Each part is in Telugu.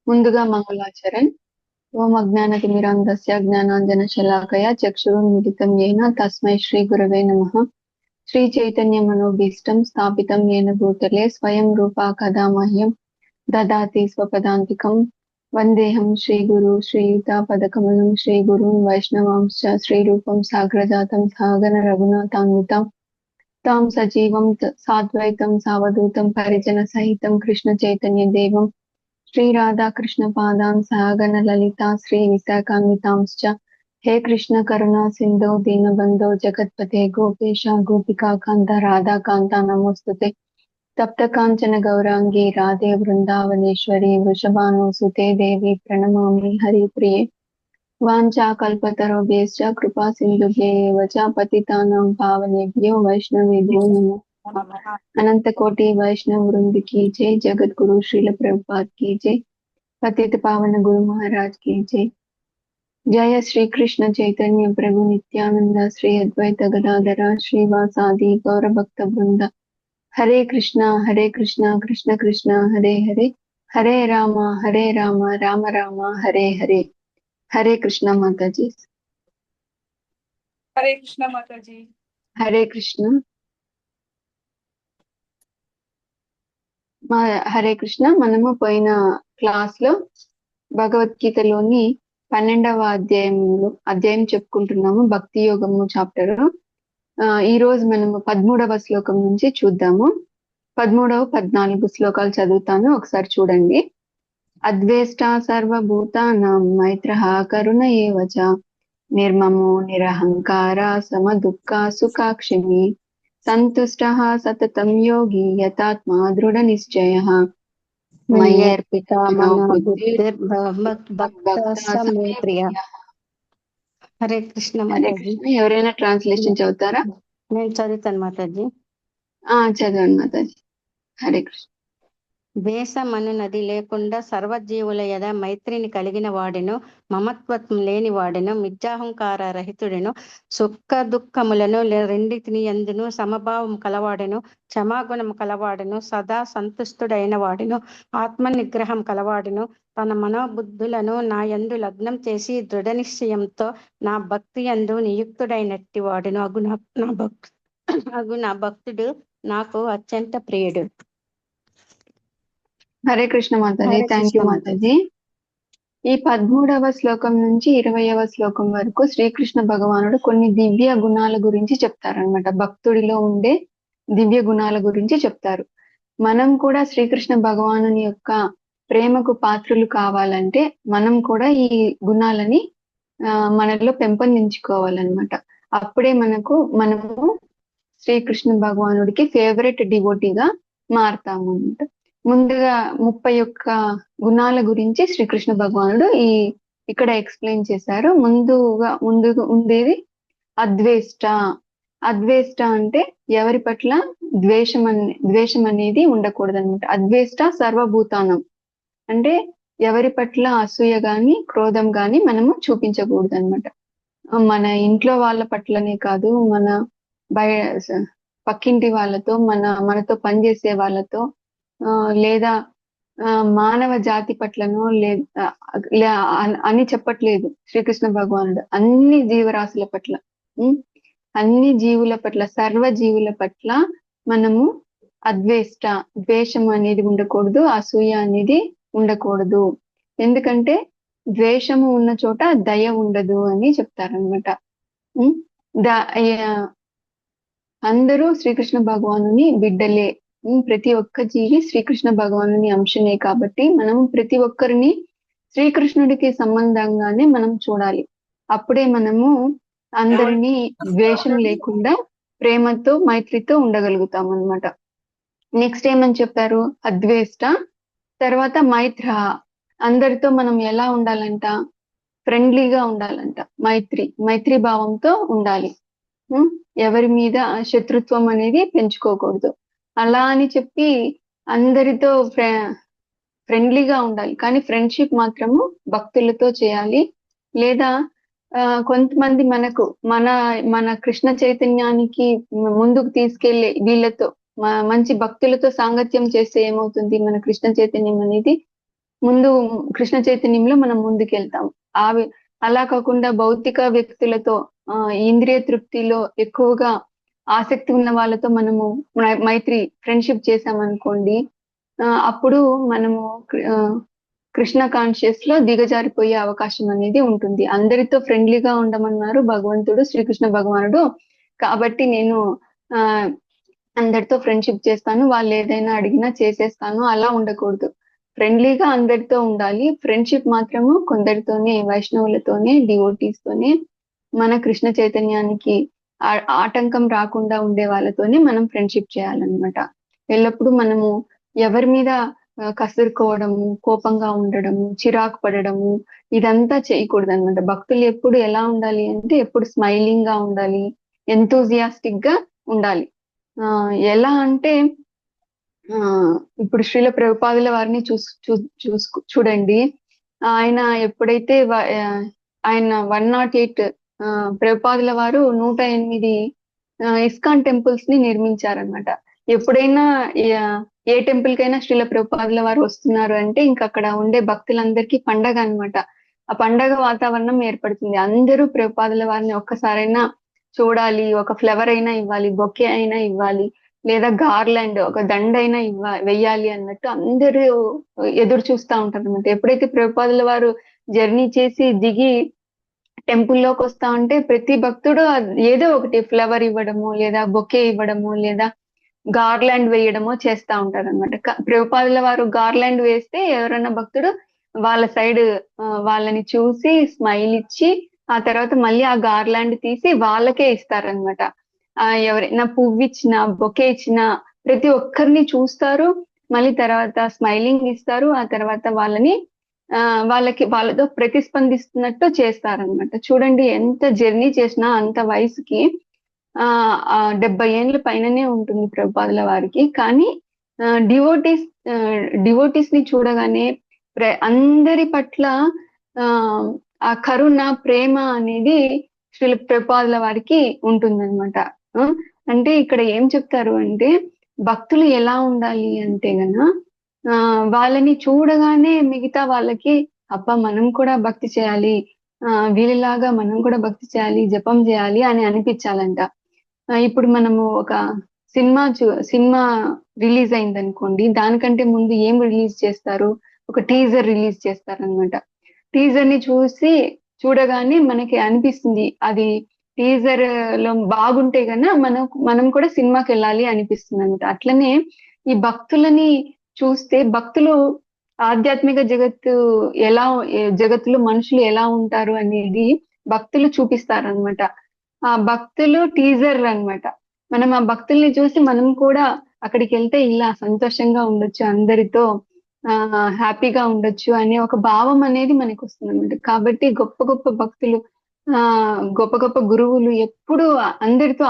ముందుగా మంగళాచరణ్. ఓం అజ్ఞానతిమిరాంధస్య జ్ఞానాంజనశలాకయా చక్షురున్మిలితం యేన తస్మై శ్రీ గురవే నమః. శ్రీ చైతన్య మనోభీష్టం స్థాపితం యేన భూతలే స్వయం రూపా కదా మహ్యం దదాతి స్వపదాంతికం. వందేహం శ్రీగురు శ్రీయుతాపదకమలం శ్రీగురున్ వైష్ణవాంశ్చ శ్రీరూపం సాగ్రజాతం సాగర రఘునాథాన్వితం తాం సజీవం సాద్వైతం సావధూతం పరిజన సహితం కృష్ణ చైతన్య దేవం శ్రీ రాధాకృష్ణ పాదాన్ సహగణ లలితా శ్రీ విశాఖాన్వితాంశ్చ. హే కృష్ణ కరుణా సింధో దీనబంధో జగత్పతే గోపేశ గోపికా కాంత రాధాకాంత నమోస్తుతే. తప్త కాంచన గౌరాంగి రాధే బృందావనేశ్వరి వృషభానుసుతే దేవి ప్రణమామి హరిప్రియే. వాంఛా కల్పతరుభ్యశ్చ కృపా సింధుభ్యేవ చ పతితానాం పావనేభ్యో వైష్ణవేభ్యో నమో నమః. अनंत कोटि वैष्णव वृंद की जय. जगत गुरु श्रील प्रभुपाद की जय. पतित पावन गुरु महाराज की जय. जय श्री कृष्ण चैतन्य प्रभु नित्यानंद श्री अद्वैत गदाधर श्रीवासादि गौर भक्त वृंद. हरे कृष्णा कृष्ण कृष्ण हरे हरे, हरे राम राम राम हरे हरे. हरे कृष्ण माता जी. हरे कृष्ण माता जी. हरे कृष्ण. హరే కృష్ణ. మనము పోయిన క్లాస్ లో భగవద్గీతలోని 12వ అధ్యాయం చెప్పుకుంటున్నాము, భక్తి యోగము చాప్టర్. ఈ రోజు మనము 13వ శ్లోకం నుంచి చూద్దాము. 13, 14 శ్లోకాలు చదువుతాను, ఒకసారి చూడండి. అద్వేష్ట సర్వభూతానాం మైత్రః కరుణ ఏవ చ నిర్మమో నిరహంకార సమదుఃఖ సుఖాక్షిణి సంతుష్టః సతతం యోగి యతాత్మా దృఢ నిశ్చయః మయ్యర్పితా మనో బుద్ధిర్భక్తః మే ప్రియః. హరే కృష్ణ హరే మాతాజీ. కృష్ణ. ఎవరైనా ట్రాన్స్లేషన్ చదువుతారా? నేను చదువుతాను మాతాజీ. చదవండి మాతాజీ. హరే కృష్ణ. ద్వేషమనునది లేకుండా సర్వజీవుల యద మైత్రిని కలిగిన వాడెను, మమత్వం లేని వాడెను, మిథ్యాహంకార రహితుడెను, సుఖ దుఃఖములను రెండిటిని యందును సమభావం కలవాడెను, క్షమాగుణము కలవాడెను, సదా సంతుష్టుడైన వాడెను, ఆత్మ నిగ్రహం కలవాడెను, తన మనోబుద్ధులను నా యందు లగ్నం చేసి దృఢ నిశ్చయంతో నా భక్తి యందు నియుక్తుడైనట్టి వాడెను. అగు నా భక్తుడు నాకు అత్యంత ప్రియుడు. హరే కృష్ణ మాతాజీ. Thank you Mataji. ఈ 13వ శ్లోకం నుంచి 20వ శ్లోకం వరకు శ్రీకృష్ణ భగవానుడు కొన్ని దివ్య గుణాల గురించి చెప్తారనమాట. భక్తుడిలో ఉండే దివ్య గుణాల గురించి చెప్తారు. మనం కూడా శ్రీకృష్ణ భగవానుని యొక్క ప్రేమకు పాత్రులు కావాలంటే మనం కూడా ఈ గుణాలని మనలో పెంపొందించుకోవాలన్నమాట. అప్పుడే మనము శ్రీకృష్ణ భగవానుడికి ఫేవరెట్ డివోటీగా మారతాము అన్నమాట. ముందుగా 31 గుణాల గురించి శ్రీకృష్ణ భగవానుడు ఇక్కడ ఎక్స్ప్లెయిన్ చేశారు. ముందుగా ఉండేది అద్వేష్ట. అద్వేష్ట అంటే ఎవరి పట్ల ద్వేషం అనేది ఉండకూడదు అనమాట. అద్వేష్ట సర్వభూతానం అంటే ఎవరి పట్ల అసూయ గాని క్రోధం గాని మనము చూపించకూడదు అనమాట. మన ఇంట్లో వాళ్ళ పట్లనే కాదు, మన పక్కింటి వాళ్ళతో, మనతో పనిచేసే వాళ్ళతో, లేదా మానవ జాతి పట్లను అని చెప్పట్లేదు శ్రీకృష్ణ భగవానుడు. అన్ని జీవరాశుల పట్ల, అన్ని జీవుల పట్ల, సర్వ జీవుల పట్ల మనము అద్వేష్ట, ద్వేషం అనేది ఉండకూడదు, అసూయ అనేది ఉండకూడదు. ఎందుకంటే ద్వేషము ఉన్న చోట దయ ఉండదు అని చెప్తారనమాట. అందరూ శ్రీకృష్ణ భగవానుని బిడ్డలే. ప్రతి ఒక్క జీవి శ్రీకృష్ణ భగవానుని అంశమే కాబట్టి మనం ప్రతి ఒక్కరిని శ్రీకృష్ణుడికి సంబంధంగానే మనం చూడాలి. అప్పుడే మనము అందరినీ ద్వేషం లేకుండా ప్రేమతో మైత్రితో ఉండగలుగుతాం అన్నమాట. నెక్స్ట్ ఏమని చెప్పారు? అద్వేష్ట. తర్వాత మైత్ర. అందరితో మనం ఎలా ఉండాలంట? ఫ్రెండ్లీగా ఉండాలంట. మైత్రి భావంతో ఉండాలి. ఎవరి మీద శత్రుత్వం అనేది పెంచుకోకూడదు. అలా అని చెప్పి అందరితో ఫ్రెండ్లీగా ఉండాలి, కానీ ఫ్రెండ్షిప్ మాత్రము భక్తులతో చేయాలి. లేదా కొంతమంది మన కృష్ణ చైతన్యానికి ముందుకు తీసుకెళ్లే వీళ్ళతో మంచి భక్తులతో సాంగత్యం చేస్తే ఏమవుతుంది? మన కృష్ణ చైతన్యం అనేది ముందు కృష్ణ చైతన్యంలో మనం ముందుకెళ్తాం. అలా కాకుండా భౌతిక వ్యక్తులతో ఇంద్రియ తృప్తిలో ఎక్కువగా ఆసక్తి ఉన్న వాళ్ళతో మనము మైత్రి ఫ్రెండ్షిప్ చేసామనుకోండి, అప్పుడు మనము కృష్ణ కాన్షియస్ లో దిగజారిపోయే అవకాశం అనేది ఉంటుంది. అందరితో ఫ్రెండ్లీగా ఉండమన్నారు భగవంతుడు, శ్రీకృష్ణ భగవానుడు. కాబట్టి నేను ఆ అందరితో ఫ్రెండ్షిప్ చేస్తాను, వాళ్ళు ఏదైనా అడిగినా చేసేస్తాను, అలా ఉండకూడదు. ఫ్రెండ్లీగా అందరితో ఉండాలి. ఫ్రెండ్షిప్ మాత్రము కొందరితోనే, వైష్ణవులతోనే, డివోటీస్ తోనే, మన కృష్ణ చైతన్యానికి ఆటంకం రాకుండా ఉండే వాళ్ళతోనే మనం ఫ్రెండ్షిప్ చేయాలన్నమాట. ఎల్లప్పుడూ మనము ఎవరి మీద కసురుకోవడము, కోపంగా ఉండడము, చిరాకు పడడము, ఇదంతా చేయకూడదు అనమాట. భక్తులు ఎప్పుడు ఎలా ఉండాలి అంటే ఎప్పుడు స్మైలింగ్ గా ఉండాలి, ఎంతూజియాస్టిక్ గా ఉండాలి. ఎలా అంటే ఇప్పుడు శ్రీల ప్రభుపాదుల వారిని చూడండి. ఆయన ఎప్పుడైతే ఆయన 108 ప్రభుపాదుల వారు 108 ఇస్కాన్ టెంపుల్స్ ని నిర్మించారనమాట. ఎప్పుడైనా ఏ టెంపుల్ కైనా శ్రీల ప్రభుపాదుల వారు వస్తున్నారు అంటే ఇంకా అక్కడ ఉండే భక్తులందరికీ పండగ అన్నమాట. ఆ పండగ వాతావరణం ఏర్పడుతుంది. అందరూ ప్రభుపాదుల వారిని ఒక్కసారైనా చూడాలి, ఒక ఫ్లవర్ అయినా ఇవ్వాలి, బొకే అయినా ఇవ్వాలి, లేదా గార్లాండ్ ఒక దండ అయినా వెయ్యాలి అన్నట్టు అందరూ ఎదురు చూస్తా ఉంటారు అనమాట. ఎప్పుడైతే ప్రభుపాదుల వారు జర్నీ చేసి దిగి టెంపుల్లోకి వస్తా ఉంటే ప్రతి భక్తుడు ఏదో ఒకటి ఫ్లవర్ ఇవ్వడము, లేదా బొకే ఇవ్వడము, లేదా గార్లాండ్ వేయడమో చేస్తా ఉంటారు అనమాట. ప్రభుపాదుల వారు గార్లాండ్ వేస్తే ఎవరైనా భక్తుడు వాళ్ళ సైడ్ వాళ్ళని చూసి స్మైల్ ఇచ్చి ఆ తర్వాత మళ్ళీ ఆ గార్లాండ్ తీసి వాళ్ళకే ఇస్తారనమాట. ఎవరైనా పువ్వు ఇచ్చినా, బొకే ఇచ్చినా ప్రతి ఒక్కరిని చూస్తారు, మళ్ళీ తర్వాత స్మైలింగ్ ఇస్తారు, ఆ తర్వాత వాళ్ళతో ప్రతిస్పందిస్తున్నట్టు చేస్తారనమాట. చూడండి, ఎంత జర్నీ చేసినా అంత వయసుకి 70 ఏళ్ళ పైననే ఉంటుంది ప్రభుపాదుల వారికి. కానీ డివోటీస్ ని చూడగానే అందరి పట్ల ఆ కరుణ, ప్రేమ అనేది శ్రీ ప్రభుపాదుల వారికి ఉంటుందన్నమాట. అంటే ఇక్కడ ఏం చెప్తారు అంటే భక్తులు ఎలా ఉండాలి అంటే వాళ్ళని చూడగానే మిగతా వాళ్ళకి అబ్బా మనం కూడా భక్తి చేయాలి, వీళ్ళలాగా మనం కూడా భక్తి చేయాలి, జపం చేయాలి అని అనిపించాలంట. ఇప్పుడు మనము ఒక సినిమా రిలీజ్ అయింది అనుకోండి, దానికంటే ముందు ఏం రిలీజ్ చేస్తారు? ఒక టీజర్ రిలీజ్ చేస్తారనమాట. టీజర్ ని చూడగానే మనకి అనిపిస్తుంది అది టీజర్ లో బాగుంటే గనా మనం కూడా సినిమాకి వెళ్ళాలి అనిపిస్తుంది అనమాట. అట్లనే ఈ భక్తులని చూస్తే భక్తులు ఆధ్యాత్మిక జగత్తులో మనుషులు ఎలా ఉంటారు అనేది భక్తులు చూపిస్తారనమాట. ఆ భక్తులు టీజర్ అన్నమాట. మనం ఆ భక్తుల్ని చూసి మనం కూడా అక్కడికి వెళ్తే ఇలా సంతోషంగా ఉండొచ్చు, అందరితో హ్యాపీగా ఉండొచ్చు అనే ఒక భావం అనేది మనకు వస్తుంది అనమాట. కాబట్టి గొప్ప గొప్ప భక్తులు, గొప్ప గొప్ప గురువులు ఎప్పుడు అందరితో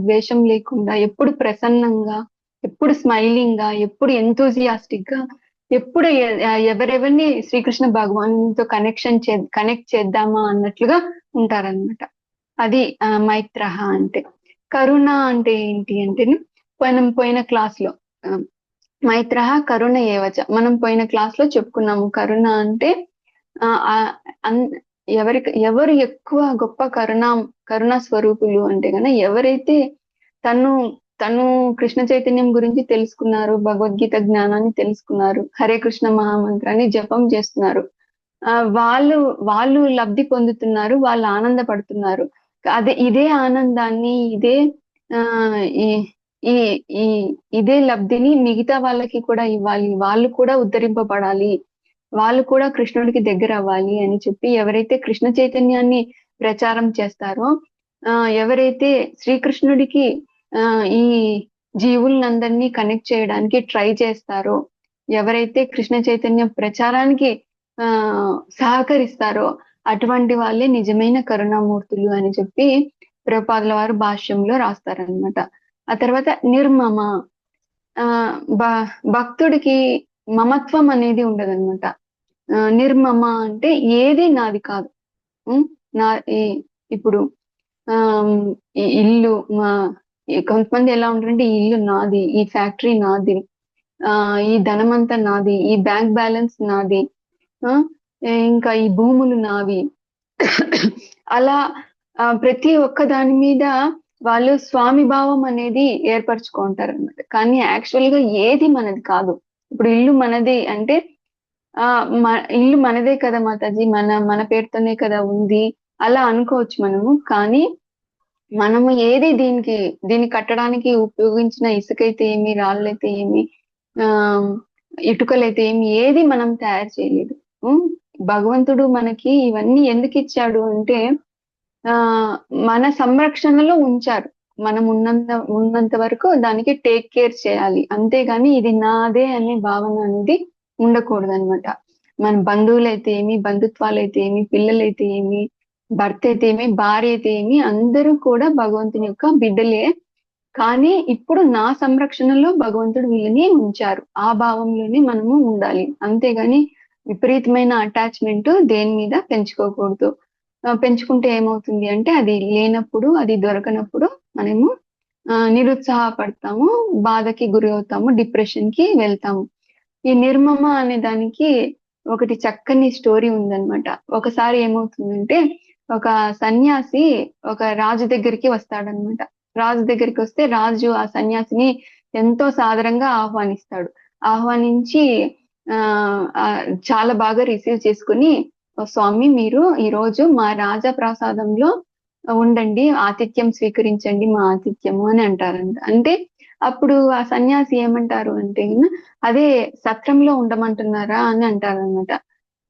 ద్వేషం లేకుండా, ఎప్పుడు ప్రసన్నంగా, ఎప్పుడు స్మైలింగ్ గా, ఎప్పుడు ఎంతూజియాస్టిక్ గా, ఎప్పుడు ఎవరెవరిని శ్రీకృష్ణ భగవాన్తో కనెక్ట్ చేద్దామా అన్నట్లుగా ఉంటారనమాట. అది మైత్రహ అంటే. కరుణ అంటే ఏంటి అంటే మనం పోయిన క్లాస్ లో మైత్రహ కరుణ ఏవచ మనం పోయిన క్లాస్ లో చెప్పుకున్నాము. కరుణ అంటే ఎవరు ఎక్కువ గొప్ప కరుణా స్వరూపులు అంటే ఎవరైతే తను కృష్ణ చైతన్యం గురించి తెలుసుకున్నారు, భగవద్గీత జ్ఞానాన్ని తెలుసుకున్నారు, హరే కృష్ణ మహామంత్రాన్ని జపం చేస్తున్నారు, వాళ్ళు లబ్ధి పొందుతున్నారు, వాళ్ళు ఆనందపడుతున్నారు. ఇదే ఆనందాన్ని, ఇదే లబ్ధిని మిగతా వాళ్ళకి కూడా ఇవ్వాలి, వాళ్ళు కూడా ఉద్ధరింపబడాలి, వాళ్ళు కూడా కృష్ణుడికి దగ్గర అవ్వాలి అని చెప్పి ఎవరైతే కృష్ణ చైతన్యాన్ని ప్రచారం చేస్తారో, ఎవరైతే శ్రీకృష్ణుడికి ఈ జీవులందరినీ కనెక్ట్ చేయడానికి ట్రై చేస్తారో, ఎవరైతే కృష్ణ చైతన్య ప్రచారానికి సహకరిస్తారో అటువంటి వాళ్ళే నిజమైన కరుణామూర్తులు అని చెప్పి ప్రభుపాదుల వారు భాష్యంలో రాస్తారనమాట. ఆ తర్వాత నిర్మమ, భక్తుడికి మమత్వం అనేది ఉండదన్నమాట. నిర్మమ అంటే ఏది నాది కాదు. ఇప్పుడు ఈ ఇల్లు, కొంతమంది ఎలా ఉంటారంటే ఈ ఇల్లు నాది, ఈ ఫ్యాక్టరీ నాది, ఈ ధనమంతా నాది, ఈ బ్యాంక్ బ్యాలెన్స్ నాది, ఆ ఇంకా ఈ భూములు నావి. అలా ప్రతి ఒక్క దాని మీద వాళ్ళు స్వామి భావం అనేది ఏర్పరచుకుంటారు అనమాట. కానీ యాక్చువల్ గా ఏది మనది కాదు. ఇప్పుడు ఇల్లు మనది అంటే ఆ ఇల్లు మనదే కదా మాతాజీ, మన మన పేరుతోనే కదా ఉంది, అలా అనుకోవచ్చు మనము. కానీ మనము ఏది దీన్ని కట్టడానికి ఉపయోగించిన ఇసుకైతే ఏమి, రాళ్ళైతే ఏమి, ఆ ఇటుకలైతే ఏమి, ఏది మనం తయారు చేయలేదు. ఉం? భగవంతుడు మనకి ఇవన్నీ ఎందుకు ఇచ్చాడు అంటే ఆ మన సంరక్షణలో ఉంచారు. మనం ఉన్నంత వరకు దానికి టేక్ కేర్ చేయాలి, అంతేగాని ఇది నాదే అనే భావన అనేది ఉండకూడదు అనమాట. మన బంధువులైతే ఏమి, బంధుత్వాలైతే ఏమి, పిల్లలైతే ఏమి, భర్త అయితే ఏమి, భార్య అయితే ఏమి, అందరూ కూడా భగవంతుని యొక్క బిడ్డలే. కానీ ఇప్పుడు నా సంరక్షణలో భగవంతుడు వీళ్ళని ఉంచారు, ఆ భావంలోనే మనము ఉండాలి. అంతేగాని విపరీతమైన అటాచ్మెంట్ దేని మీద పెంచుకోకూడదు. పెంచుకుంటే ఏమవుతుంది అంటే అది లేనప్పుడు, అది దొరకనప్పుడు మనము నిరుత్సాహపడతాము, బాధకి గురి అవుతాము, డిప్రెషన్ కి వెళ్తాము. ఈ నిర్మమ అనే దానికి ఒకటి చక్కని స్టోరీ ఉందన్నమాట. ఒకసారి ఏమవుతుందంటే ఒక సన్యాసి ఒక రాజు దగ్గరికి వస్తాడనమాట. రాజు దగ్గరికి వస్తే రాజు ఆ సన్యాసిని ఎంతో సాదరంగా ఆహ్వానిస్తాడు. ఆహ్వానించి ఆ ఆ, చాలా బాగా రిసీవ్ చేసుకుని, "ఓ స్వామి, మీరు ఈ రోజు మా రాజా ప్రసాదంలో ఉండండి, ఆతిథ్యం స్వీకరించండి మా ఆతిథ్యము" అని అంటారంట. అంటే అప్పుడు ఆ సన్యాసి ఏమంటారు అంటే అదే సత్రంలో ఉండమంటున్నారా అని అంటారనమాట.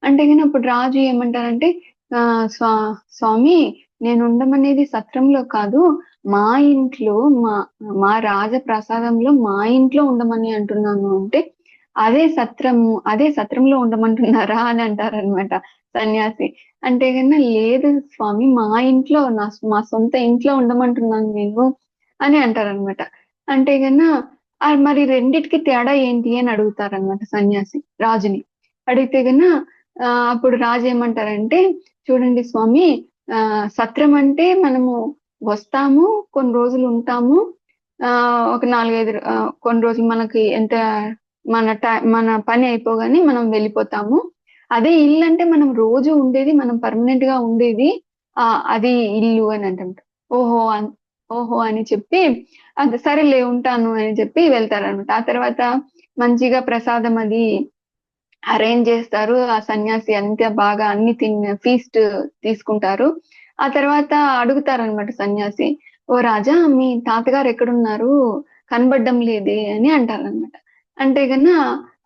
అంటే గిన అప్పుడు రాజు ఏమంటారంటే ఆ స్వా స్వామి, నేను ఉండమనేది సత్రంలో కాదు, మా ఇంట్లో, మా మా రాజప్రసాదంలో మా ఇంట్లో ఉండమని అంటున్నాను అంటే, అదే సత్రంలో ఉండమంటున్నారా అని అంటారనమాట సన్యాసి. అంటే కన్నా లేదు స్వామి, మా ఇంట్లో, మా సొంత ఇంట్లో ఉండమంటున్నాను నేను అని అంటారనమాట. అంటే కన్నా మరి రెండిటికి తేడా ఏంటి అని అడుగుతారనమాట సన్యాసి రాజుని. అడిగితే కన్నా అప్పుడు రాజు ఏమంటారంటే, చూడండి స్వామి, సత్రం అంటే మనము వస్తాము, కొన్ని రోజులు ఉంటాము, ఒక 4-5 కొన్ని రోజులు మనకి ఎంత మన పని అయిపోగానే మనం వెళ్ళిపోతాము. అదే ఇల్లు అంటే మనం రోజు ఉండేది, మనం పర్మనెంట్ గా ఉండేది, అది ఇల్లు అని అంటారు. ఓహో ఓహో అని చెప్పి అది సరేలే ఉంటాను అని చెప్పి వెళ్తారనమాట. ఆ తర్వాత మంచిగా ప్రసాదం అది అరేంజ్ చేస్తారు. ఆ సన్యాసి అంత బాగా అన్ని ఫీస్ట్ తీసుకుంటారు. ఆ తర్వాత అడుగుతారనమాట సన్యాసి, "ఓ రాజా, మీ తాతగారు ఎక్కడున్నారు, కనబడ్డం లేదే" అని అంటారనమాట. అంటే గన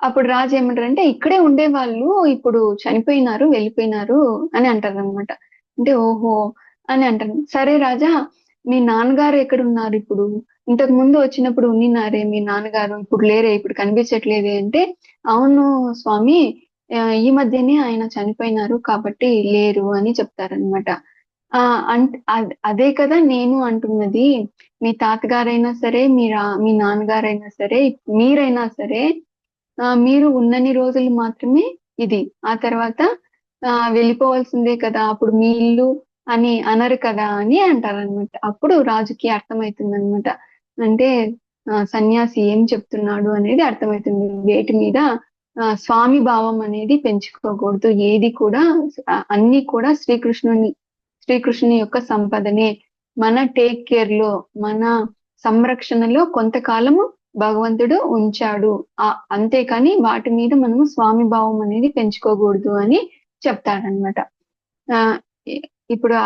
అప్పుడు రాజు ఏమంటారంటే, "ఇక్కడే ఉండేవాళ్ళు, ఇప్పుడు చనిపోయినారు, వెళ్ళిపోయినారు" అని అంటారనమాట. అంటే ఓహో అని అంటారు. "సరే రాజా, మీ నాన్నగారు ఎక్కడున్నారు ఇప్పుడు, ఇంతకు ముందు వచ్చినప్పుడు ఉండినారే మీ నాన్నగారు, ఇప్పుడు లేరే, ఇప్పుడు కనిపించట్లేదే" అంటే, "అవును స్వామి, ఈ మధ్యనే ఆయన చనిపోయినారు కాబట్టి లేరు" అని చెప్తారనమాట. అదే కదా నేను అంటున్నది, మీ తాతగారైనా సరే, మీ నాన్నగారైనా సరే, మీరైనా సరే, మీరు ఉన్నన్ని రోజులు మాత్రమే ఇది. ఆ తర్వాత వెళ్ళిపోవాల్సిందే కదా, అప్పుడు మీ ఇల్లు అని అనరు కదా అని అంటారనమాట. అప్పుడు రాజుకి అర్థమవుతుందన్నమాట. అంటే సన్యాసి ఏం చెప్తున్నాడు అనేది అర్థమవుతుంది. వేటి మీద స్వామి భావం అనేది పెంచుకోకూడదు. ఏది కూడా అన్ని కూడా శ్రీకృష్ణుని యొక్క సంపదనే. మన టేక్ కేర్ లో, మన సంరక్షణలో కొంతకాలము భగవంతుడు ఉంచాడు. అంతేకాని వాటి మీద మనము స్వామి భావం అనేది పెంచుకోకూడదు అని చెప్తాడనమాట. ఆ ఇప్పుడు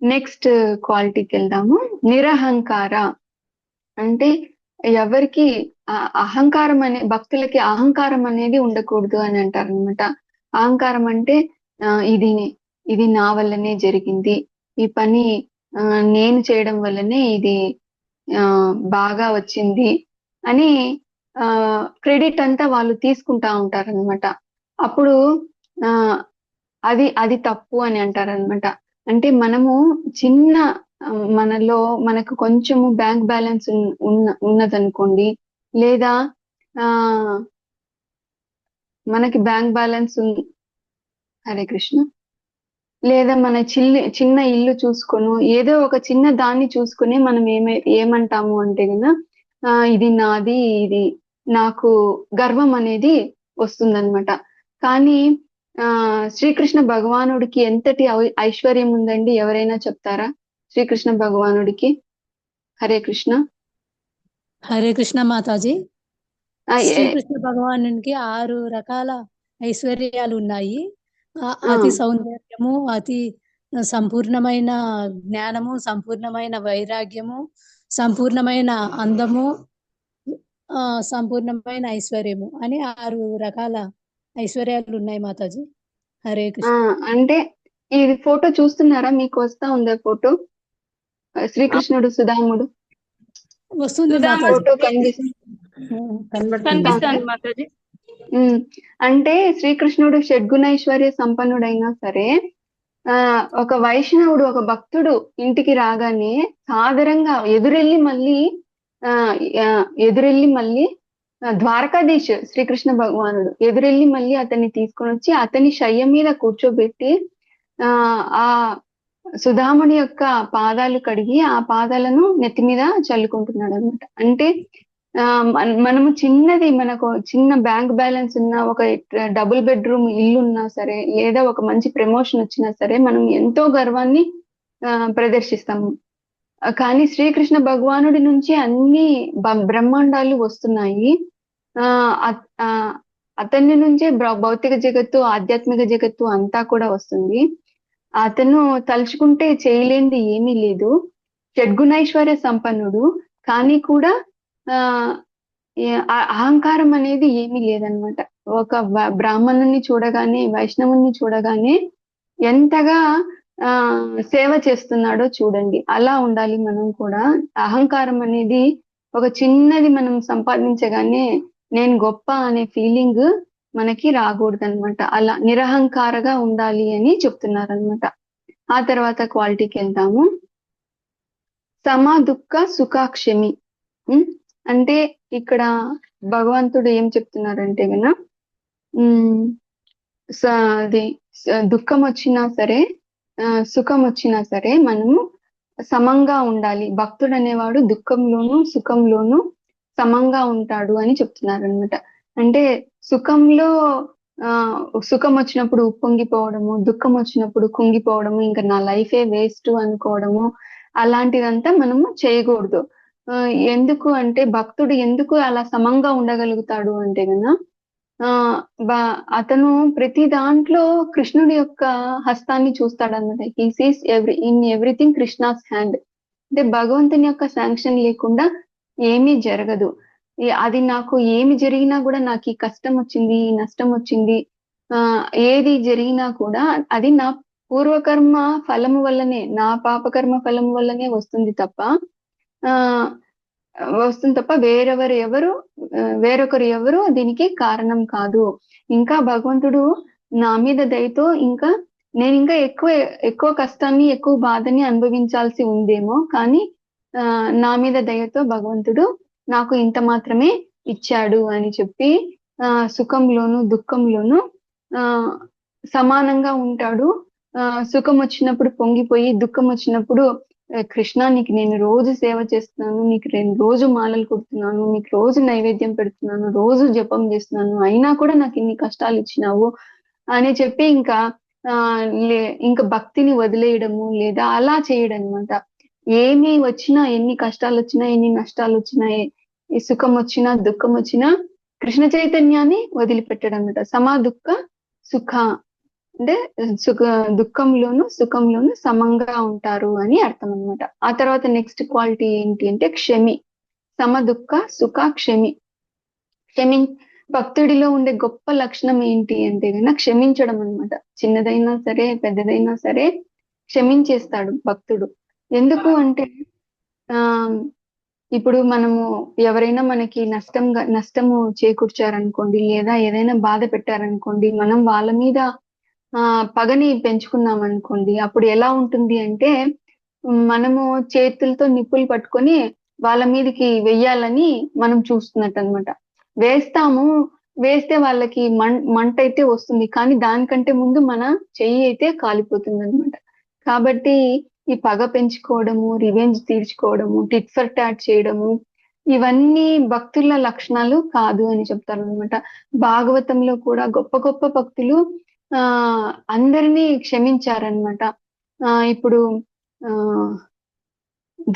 నెక్స్ట్ క్వాలిటీకి వెళ్దాము. నిరహంకార అంటే ఎవరికి అహంకారం భక్తులకి అహంకారం అనేది ఉండకూడదు అని అంటారనమాట. అహంకారం అంటే ఇది ఇది నా వల్లనే జరిగింది, ఈ పని నేను చేయడం వల్లనే ఇది బాగా వచ్చింది అని క్రెడిట్ అంతా వాళ్ళు తీసుకుంటా ఉంటారనమాట. అప్పుడు ఆ అది అది తప్పు అని అంటారనమాట. అంటే మనము చిన్న మనలో మనకు కొంచెము బ్యాంక్ బ్యాలెన్స్ ఉన్నదనుకోండి, లేదా ఆ మనకి బ్యాంక్ బ్యాలెన్స్ హరే కృష్ణ, లేదా మన చిన్న ఇల్లు చూసుకొని, ఏదో ఒక చిన్న దాన్ని చూసుకుని మనం ఏమంటాము అంటే గన ఇది నాది, ఇది నాకు గర్వం అనేది వస్తుందన్నమాట. కానీ శ్రీకృష్ణ భగవానుడికి ఎంతటి ఐశ్వర్యం ఉందండి, ఎవరైనా చెప్తారా? శ్రీకృష్ణ భగవానుడికి. హరే కృష్ణ. హరే కృష్ణ మాతాజీ. ఆ, ఏ- శ్రీకృష్ణ భగవానునికి 6 రకాల ఐశ్వర్యాలు ఉన్నాయి. అతి సౌందర్యము, అతి సంపూర్ణమైన జ్ఞానము, సంపూర్ణమైన వైరాగ్యము, సంపూర్ణమైన అందము, సంపూర్ణమైన ఐశ్వర్యము అని 6 రకాల ఐశ్వర్యాలు ఉన్నాయి మాతాజీ. హరే కృష్ణ. అంటే ఈ ఫోటో చూస్తున్నారా? మీకు వస్తా ఉందా ఫోటో? శ్రీకృష్ణుడు సుధాముడు వస్తుంది మాతాజీ. ఫోటో కనిపిస్తుంది. కనిపిస్తుంది మాతాజీ. అంటే శ్రీకృష్ణుడు షడ్గుణైశ్వర్య సంపన్నుడైనా సరే, ఒక వైష్ణవుడు, ఒక భక్తుడు ఇంటికి రాగానే సాదరంగా ఎదురెళ్ళి మళ్ళీ ద్వారకాధీశ్ శ్రీకృష్ణ భగవానుడు ఎదురెళ్ళి మళ్ళీ అతన్ని తీసుకొని వచ్చి అతని శయ్య మీద కూర్చోబెట్టి ఆ సుధాముని యొక్క పాదాలు కడిగి ఆ పాదాలను నెత్తి మీద చల్లుకుంటున్నాడు అనమాట. అంటే మనము మనకు చిన్న బ్యాంక్ బ్యాలెన్స్ ఉన్న, ఒక డబుల్ బెడ్రూమ్ ఇల్లు ఉన్నా సరే, లేదా ఒక మంచి ప్రమోషన్ వచ్చినా సరే, మనం ఎంతో గర్వాన్ని ప్రదర్శిస్తాము. కానీ శ్రీకృష్ణ భగవానుడి నుంచి అన్ని బ్రహ్మాండాలు వస్తున్నాయి. అతని నుంచే భౌతిక జగత్తు, ఆధ్యాత్మిక జగత్తు అంతా కూడా వస్తుంది. అతను తలుచుకుంటే చేయలేనిది ఏమీ లేదు. షడ్గుణైశ్వర్య సంపన్నుడు, కానీ కూడా అహంకారం అనేది ఏమీ లేదనమాట. ఒక బ్రాహ్మణుని చూడగానే, వైష్ణవుని చూడగానే ఎంతగా సేవ చేస్తున్నాడో చూడండి. అలా ఉండాలి మనం కూడా. అహంకారం అనేది ఒక చిన్నది మనం సంపాదించగానే నేను గొప్ప అనే ఫీలింగ్ మనకి రాకూడదనమాట. అలా నిరహంకారగా ఉండాలి అని చెప్తున్నారనమాట. ఆ తర్వాత క్వాలిటీకి వెళ్తాము. సమా దుఃఖ సుఖాక్షమి. అంటే ఇక్కడ భగవంతుడు ఏం చెప్తున్నారంటే గన, అది దుఃఖం వచ్చినా సరే, సుఖం వచ్చినా సరే మనము సమంగా ఉండాలి. భక్తుడు అనేవాడు దుఃఖంలోను సుఖంలోను సమంగా ఉంటాడు అని చెప్తున్నారు అనమాట. అంటే సుఖంలో సుఖం వచ్చినప్పుడు ఉప్పొంగిపోవడము, దుఃఖం వచ్చినప్పుడు కుంగిపోవడము, ఇంకా నా లైఫే వేస్ట్ అనుకోవడము, అలాంటిదంతా మనము చేయకూడదు. ఎందుకు అంటే భక్తుడు ఎందుకు అలా సమంగా ఉండగలుగుతాడు అంటే గన, అతను ప్రతి దాంట్లో కృష్ణుడి యొక్క హస్తాన్ని చూస్తాడన్నమాట. He sees in everything Krishna's hand. అంటే భగవంతుని యొక్క శాంక్షన్ లేకుండా ఏమీ జరగదు. అది నాకు ఏమి జరిగినా కూడా, నాకు ఈ కష్టం వచ్చింది, ఈ నష్టం వచ్చింది, ఏది జరిగినా కూడా అది నా పూర్వకర్మ ఫలము వల్లనే, నా పాపకర్మ ఫలము వల్లనే వస్తుంది తప్ప వేరొకరు ఎవరు దీనికి కారణం కాదు. ఇంకా భగవంతుడు నా మీద దయతో ఇంకా నేను ఇంకా ఎక్కువ కష్టాన్ని, ఎక్కువ బాధని అనుభవించాల్సి ఉందేమో, కానీ నా మీద దయతో భగవంతుడు నాకు ఇంత మాత్రమే ఇచ్చాడు అని చెప్పి సుఖంలోను దుఃఖంలోను సమానంగా ఉంటాడు. సుఖం వచ్చినప్పుడు పొంగిపోయి, దుఃఖం వచ్చినప్పుడు కృష్ణ నీకు నేను రోజు సేవ చేస్తున్నాను, నీకు నేను రోజు మాలలు కుడుతున్నాను, నీకు రోజు నైవేద్యం పెడుతున్నాను, రోజు జపం చేస్తున్నాను, అయినా కూడా నాకు ఇన్ని కష్టాలు ఇచ్చినావు అని చెప్పి ఇంకా భక్తిని వదిలేయడము, లేదా అలా చేయడం అనమాట. ఏమి వచ్చినా, ఎన్ని కష్టాలు వచ్చినా, ఎన్ని నష్టాలు వచ్చినా, ఈ సుఖం వచ్చినా దుఃఖం వచ్చినా కృష్ణ చైతన్యాన్ని వదిలిపెట్టడం అనమాట. సమా దుఃఖ సుఖ అంటే దుఃఖంలోను సుఖంలోను సమంగా ఉంటారు అని అర్థం అనమాట. ఆ తర్వాత నెక్స్ట్ క్వాలిటీ ఏంటి అంటే క్షమి. సమ దుఃఖ సుఖ క్షమి. భక్తుడిలో ఉండే గొప్ప లక్షణం ఏంటి అంటే కనుక క్షమించడం అనమాట. చిన్నదైనా సరే, పెద్దదైనా సరే క్షమించేస్తాడు భక్తుడు. ఎందుకు అంటే ఇప్పుడు మనము ఎవరైనా మనకి నష్టము చేకూర్చారనుకోండి, లేదా ఏదైనా బాధ పెట్టారనుకోండి, మనం వాళ్ళ మీద పగని పెంచుకున్నాం అనుకోండి, అప్పుడు ఎలా ఉంటుంది అంటే మనము చేతులతో నిప్పులు పట్టుకొని వాళ్ళ మీదకి వెయ్యాలని మనం చూస్తున్నట్టు అనమాట. వేస్తే వాళ్ళకి మంట అయితే వస్తుంది, కానీ దానికంటే ముందు మన చెయ్యి అయితే కాలిపోతుంది అనమాట. కాబట్టి ఈ పగ పెంచుకోవడము, రివెంజ్ తీర్చుకోవడము, టిట్ ఫర్ టాట్ చేయడము, ఇవన్నీ భక్తుల లక్షణాలు కాదు అని చెప్తారు అనమాట. భాగవతంలో కూడా గొప్ప గొప్ప భక్తులు ఆ అందరినీ క్షమించారనమాట. ఇప్పుడు ఆ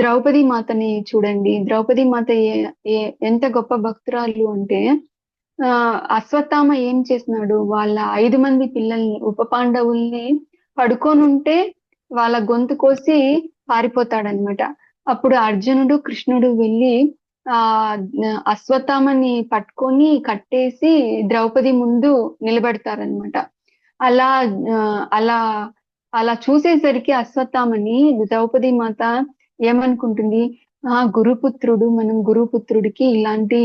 ద్రౌపది మాతని చూడండి. ద్రౌపది మాత ఎంత గొప్ప భక్తురాలు అంటే అశ్వత్థామ ఏం చేసినాడు, వాళ్ళ 5 మంది పిల్లల్ని ఉప పాండవుల్ని పడుకోనుంటే వాళ్ళ గొంతు కోసి పారిపోతాడనమాట. అప్పుడు అర్జునుడు కృష్ణుడు వెళ్ళి ఆ అశ్వత్థామని పట్టుకొని కట్టేసి ద్రౌపది ముందు నిలబెడతారనమాట. అలా అలా అలా చూసేసరికి అశ్వత్థామని ద్రౌపది మాత ఏమనుకుంటుంది, గురుపుత్రుడు, మనం గురుపుత్రుడికి ఇలాంటి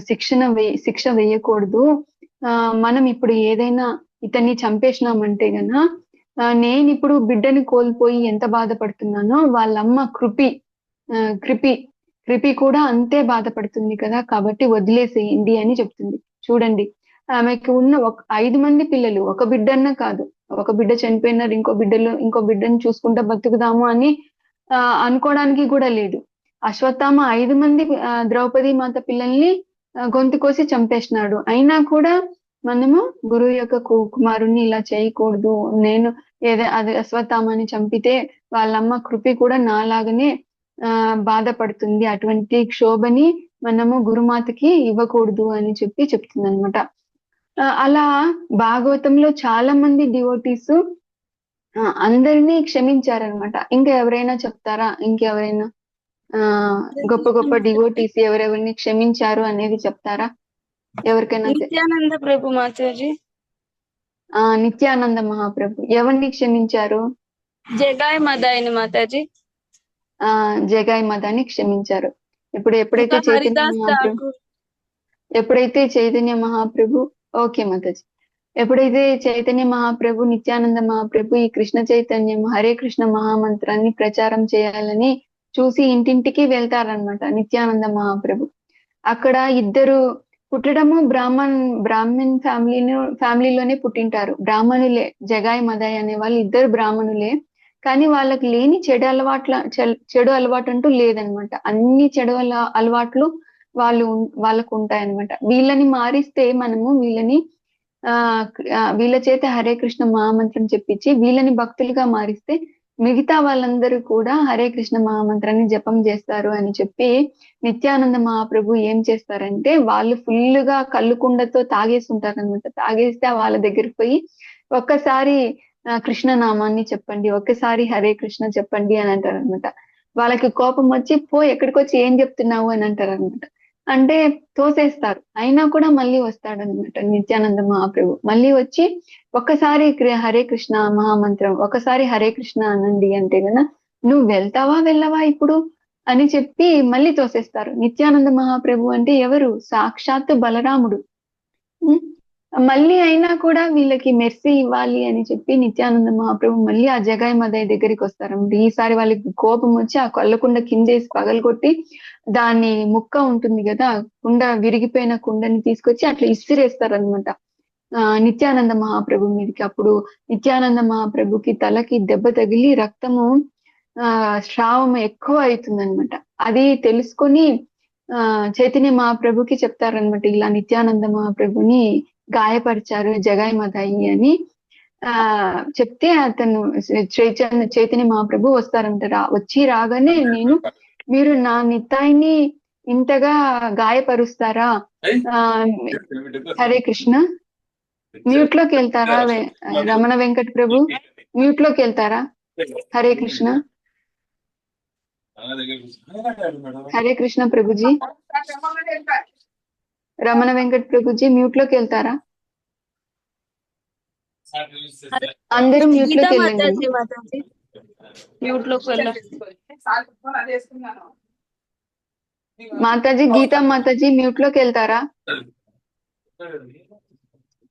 శిక్ష వేయకూడదు. మనం ఇప్పుడు ఏదైనా ఇతన్ని చంపేసినామంటే గన నేను ఇప్పుడు బిడ్డని కోల్పోయి ఎంత బాధపడుతున్నానో వాళ్ళమ్మ కృపి కూడా అంతే బాధపడుతుంది కదా, కాబట్టి వదిలేసేయండి అని చెప్తుంది. చూడండి, ఆమెకు ఉన్న 5 మంది పిల్లలు, ఒక బిడ్డన్న కాదు. ఒక బిడ్డ చనిపోయినారు, ఇంకో బిడ్డని చూసుకుంటా బతుకుదాము అని అనుకోవడానికి కూడా లేదు. అశ్వత్థామ 5 మంది ద్రౌపది మాత పిల్లల్ని గొంతు కోసి చంపేసినాడు. అయినా కూడా మనము గురువు యొక్క కుమారుణ్ణి ఇలా చేయకూడదు, నేను అది అశ్వత్థామని చంపితే వాళ్ళమ్మ కృపి కూడా నాలాగనే బాధపడుతుంది, అటువంటి క్షోభని మనము గురుమాతకి ఇవ్వకూడదు అని చెప్తుంది అనమాట. అలా భాగవతంలో చాలా మంది డివోటీస్ అందరినీ క్షమించారనమాట. ఇంకా ఎవరైనా చెప్తారా? ఇంకెవరైనా గొప్ప గొప్ప డివోటీస్ ఎవరెవరిని క్షమించారు అనేది చెప్తారా? ఎవరికైనా? నిత్యానంద ప్రభు మాతాజీ. నిత్యానంద మహాప్రభు ఎవరిని క్షమించారు? జగాయ్ మదాయిని మాతాజీ. జగాయ్ మదాని క్షమించారు. ఎప్పుడైతే చైతన్య మహాప్రభు ఓకే మాతాజీ, ఎప్పుడైతే చైతన్య మహాప్రభు, నిత్యానంద మహాప్రభు ఈ కృష్ణ చైతన్యం హరే కృష్ణ మహామంత్రాన్ని ప్రచారం చేయాలని చూసి ఇంటింటికి వెళ్తారనమాట నిత్యానంద మహాప్రభు. అక్కడ ఇద్దరు పుట్టడము బ్రాహ్మణ్ ఫ్యామిలీలోనే పుట్టింటారు. బ్రాహ్మణులే, జగాయ్ మదాయ్ అనే వాళ్ళు ఇద్దరు బ్రాహ్మణులే. కానీ వాళ్ళకి లేని చెడు అలవాటు అంటూ లేదనమాట. అన్ని చెడు అలవాట్లు వాళ్ళకు ఉంటాయన్నమాట. వీళ్ళని మారిస్తే మనము వీళ్ళ చేత హరే కృష్ణ మహామంత్రం చెప్పించి వీళ్ళని భక్తులుగా మారిస్తే మిగతా వాళ్ళందరూ కూడా హరే కృష్ణ మహామంత్రాన్ని జపం చేస్తారు అని చెప్పి నిత్యానంద మహాప్రభు ఏం చేస్తారంటే, వాళ్ళు ఫుల్గా కళ్ళుకుండతో తాగేస్తుంటారనమాట. తాగేస్తే వాళ్ళ దగ్గరికి పోయి ఒక్కసారి కృష్ణ నామాన్ని చెప్పండి, ఒక్కసారి హరే కృష్ణ చెప్పండి అని అంటారనమాట. వాళ్ళకి కోపం వచ్చి ఎక్కడికి వచ్చి ఏం చెప్తున్నావు అని అంటారనమాట. అంటే తోసేస్తారు. అయినా కూడా మళ్ళీ వస్తాడనమాట నిత్యానంద మహాప్రభు. మళ్ళీ వచ్చి ఒక్కసారి హరే కృష్ణ మహామంత్రం, ఒకసారి హరే కృష్ణ అనండి అంటే గన నువ్వు వెళ్ళవా ఇప్పుడు అని చెప్పి మళ్ళీ తోసేస్తారు. నిత్యానంద మహాప్రభు అంటే ఎవరు? సాక్షాత్తు బలరాముడు. మళ్ళీ అయినా కూడా వీళ్ళకి మెర్సీ ఇవ్వాలి అని చెప్పి నిత్యానంద మహాప్రభు మళ్ళీ ఆ జగాయ్ మదాయ్ దగ్గరికి వస్తారన్నమాట. ఈసారి వాళ్ళకి కోపం వచ్చి ఆ కొల్లకుండ కిందేసి పగలగొట్టి దాని ముక్క ఉంటుంది కదా, విరిగిపోయిన కుండని తీసుకొచ్చి అట్లా ఇసిరేస్తారనమాట నిత్యానంద మహాప్రభు మీదకి. అప్పుడు నిత్యానంద మహాప్రభుకి తలకి దెబ్బ తగిలి రక్తము స్రావం ఎక్కువ అవుతుందన్నమాట. అది తెలుసుకొని చైతన్య మహాప్రభుకి చెప్తారనమాట, ఇలా నిత్యానంద మహాప్రభుని గాయపరిచారు జగాయ్ మదాయి అని చెప్తే అతను చైతన్య మహాప్రభు వస్తారంట. వచ్చి రాగానే మీరు నా నిత్తాయిని ఇంతగా గాయపరుస్తారా? హరే కృష్ణ. మ్యూట్ లోకి వెళ్తారా రమణ వెంకట ప్రభు? మ్యూట్ లోకి వెళ్తారా? హరే కృష్ణ. హరే కృష్ణ ప్రభుజీ. రమణ వెంకట్ ప్రభుజీ మ్యూట్ లోకి వెళ్తారా? అందరూ మ్యూట్ లోకి వెళ్ళండి. మాతాజీ, గీతా మాతాజీ మ్యూట్ లోకి వెళ్తారా?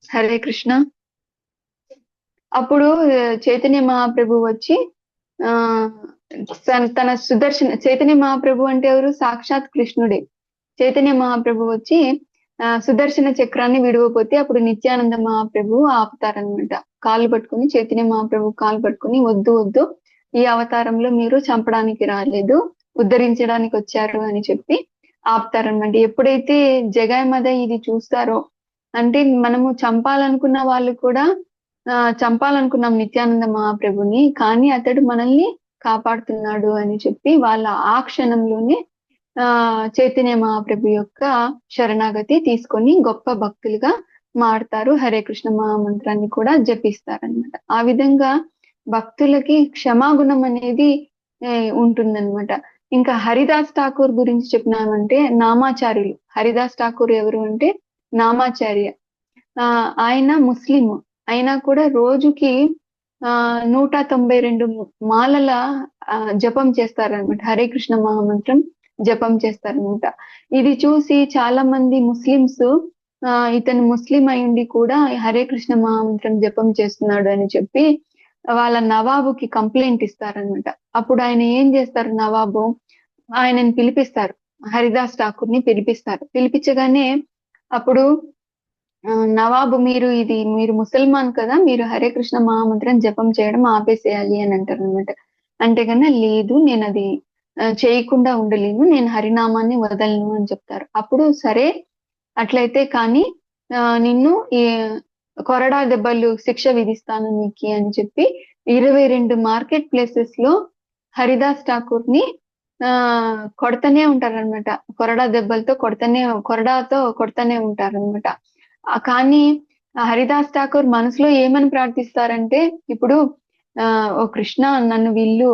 హరే కృష్ణ. అప్పుడు చైతన్య మహాప్రభు వచ్చి తన చైతన్య మహాప్రభు అంటే ఎవరు? సాక్షాత్ కృష్ణుడే. చైతన్య మహాప్రభు వచ్చి సుదర్శన చక్రాన్ని విడవపోతే అప్పుడు నిత్యానంద మహాప్రభు ఆపుతారనమాట. కాళ్ళు పట్టుకుని, చైతన్య మహాప్రభు కాళ్ళు పట్టుకుని, వద్దు, ఈ అవతారంలో మీరు చంపడానికి రాలేదు, ఉద్ధరించడానికి వచ్చారు అని చెప్పి ఆపుతారనమాట. ఎప్పుడైతే జగన్మాత ఇది చూస్తారో, అంటే మనము చంపాలనుకున్న వాళ్ళు కూడా చంపాలనుకున్నాం నిత్యానంద మహాప్రభుని, కానీ అతడు మనల్ని కాపాడుతున్నాడు అని చెప్పి వాళ్ళ ఆ క్షణంలోనే చైతన్య మహాప్రభు యొక్క శరణాగతి తీసుకొని గొప్ప భక్తులుగా మారుతారు. హరే కృష్ణ మహామంత్రాన్ని కూడా జపిస్తారనమాట. ఆ విధంగా భక్తులకి క్షమాగుణం అనేది ఉంటుందన్నమాట. ఇంకా హరిదాస్ ఠాకూర్ గురించి చెప్పినామంటే నామాచార్యులు. హరిదాస్ ఠాకూర్ ఎవరు అంటే నామాచార్య. ఆయన ముస్లిం అయినా కూడా రోజుకి 192 మాలల జపం చేస్తారనమాట. హరే కృష్ణ మహామంత్రం జపం చేస్తారనమాట. ఇది చూసి చాలా మంది ముస్లిమ్స్ ఇతను ముస్లిం అయ్యుండి కూడా హరే కృష్ణ మహామంత్రం జపం చేస్తున్నాడు అని చెప్పి వాళ్ళ నవాబుకి కంప్లైంట్ ఇస్తారనమాట. అప్పుడు ఆయన ఏం చేస్తారు, నవాబు ఆయనని పిలిపిస్తారు, హరిదాస్ ఠాకూర్ ని పిలిపిస్తారు. పిలిపించగానే అప్పుడు నవాబు మీరు ముసల్మాన్ కదా, మీరు హరే కృష్ణ మహామంత్రం జపం చేయడం ఆపేసేయాలి అని అంటారు అనమాట. అంటే కన్నా లేదు, నేను అది చేయకుండా ఉండలేను, నేను హరినామాన్ని వదలను అని చెప్తారు. అప్పుడు సరే అట్లయితే కానీ నిన్ను కొరడా దెబ్బలు శిక్ష విధిస్తాను నీకు అని చెప్పి 22 మార్కెట్ ప్లేసెస్ లో హరిదాస్ ఠాకూర్ ని కొడతనే ఉంటారనమాట. కొరడా దెబ్బలతో కొరడాతో కొడతనే ఉంటారనమాట. కానీ హరిదాస్ ఠాకూర్ మనసులో ఏమని ప్రార్థిస్తారంటే, ఇప్పుడు ఓ కృష్ణ, నన్ను వీళ్ళు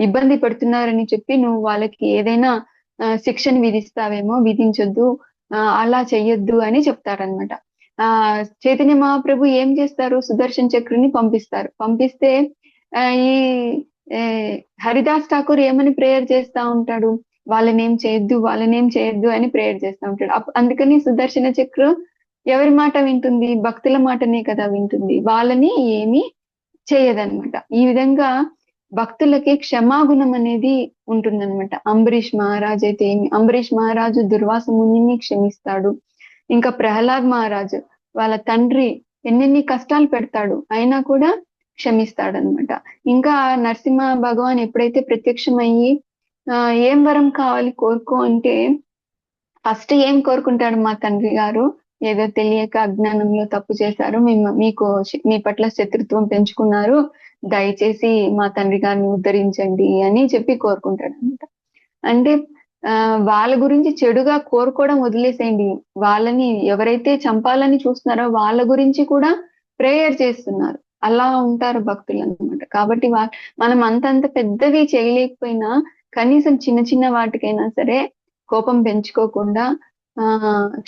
ఇబ్బంది పెడుతున్నారని చెప్పి నువ్వు వాళ్ళకి ఏదైనా శిక్షను విధిస్తావేమో, విధించొద్దు, అలా చెయ్యొద్దు అని చెప్తారనమాట. చైతన్య మహాప్రభు ఏం చేస్తారు, సుదర్శన్ చక్రుని పంపిస్తారు. పంపిస్తే ఈ హరిదాస్ ఠాకూర్ ఏమని ప్రేయర్ చేస్తా ఉంటాడు, వాళ్ళనేం చేయొద్దు అని ప్రేయర్ చేస్తా ఉంటాడు. అందుకని సుదర్శన చక్రు ఎవరి మాట వింటుంది, భక్తుల మాటనే కదా వింటుంది, వాళ్ళని ఏమీ చేయదన్నమాట. ఈ విధంగా భక్తులకి క్షమాగుణం అనేది ఉంటుందన్నమాట. అంబరీష్ మహారాజ్ అయితే అంబరీష్ మహారాజు దుర్వాస మునిని క్షమిస్తాడు. ఇంకా ప్రహ్లాద్ మహారాజు వాళ్ళ తండ్రి ఎన్నెన్ని కష్టాలు పెడతాడు అయినా కూడా క్షమిస్తాడనమాట. ఇంకా నరసింహ భగవాన్ ఎప్పుడైతే ప్రత్యక్షమయ్యి ఏం వరం కావాలి కోరుకో అంటే ఫస్ట్ ఏం కోరుకుంటాడు, మా తండ్రి గారు ఏదో తెలియక అజ్ఞానంలో తప్పు చేశారు, మీ పట్ల శత్రుత్వం పెంచుకున్నారు, దయచేసి మా తండ్రి గారిని ఉద్ధరించండి అని చెప్పి కోరుకుంటాడు అనమాట. అంటే వాళ్ళ గురించి చెడుగా కోరుకోవడం వదిలేసేయండి, వాళ్ళని ఎవరైతే చంపాలని చూస్తున్నారో వాళ్ళ గురించి కూడా ప్రేయర్ చేస్తున్నారు. అలా ఉంటారు భక్తులు అన్నమాట. కాబట్టి మనం అంతంత పెద్దవి చేయలేకపోయినా కనీసం చిన్న చిన్న వాటికైనా సరే కోపం పెంచుకోకుండా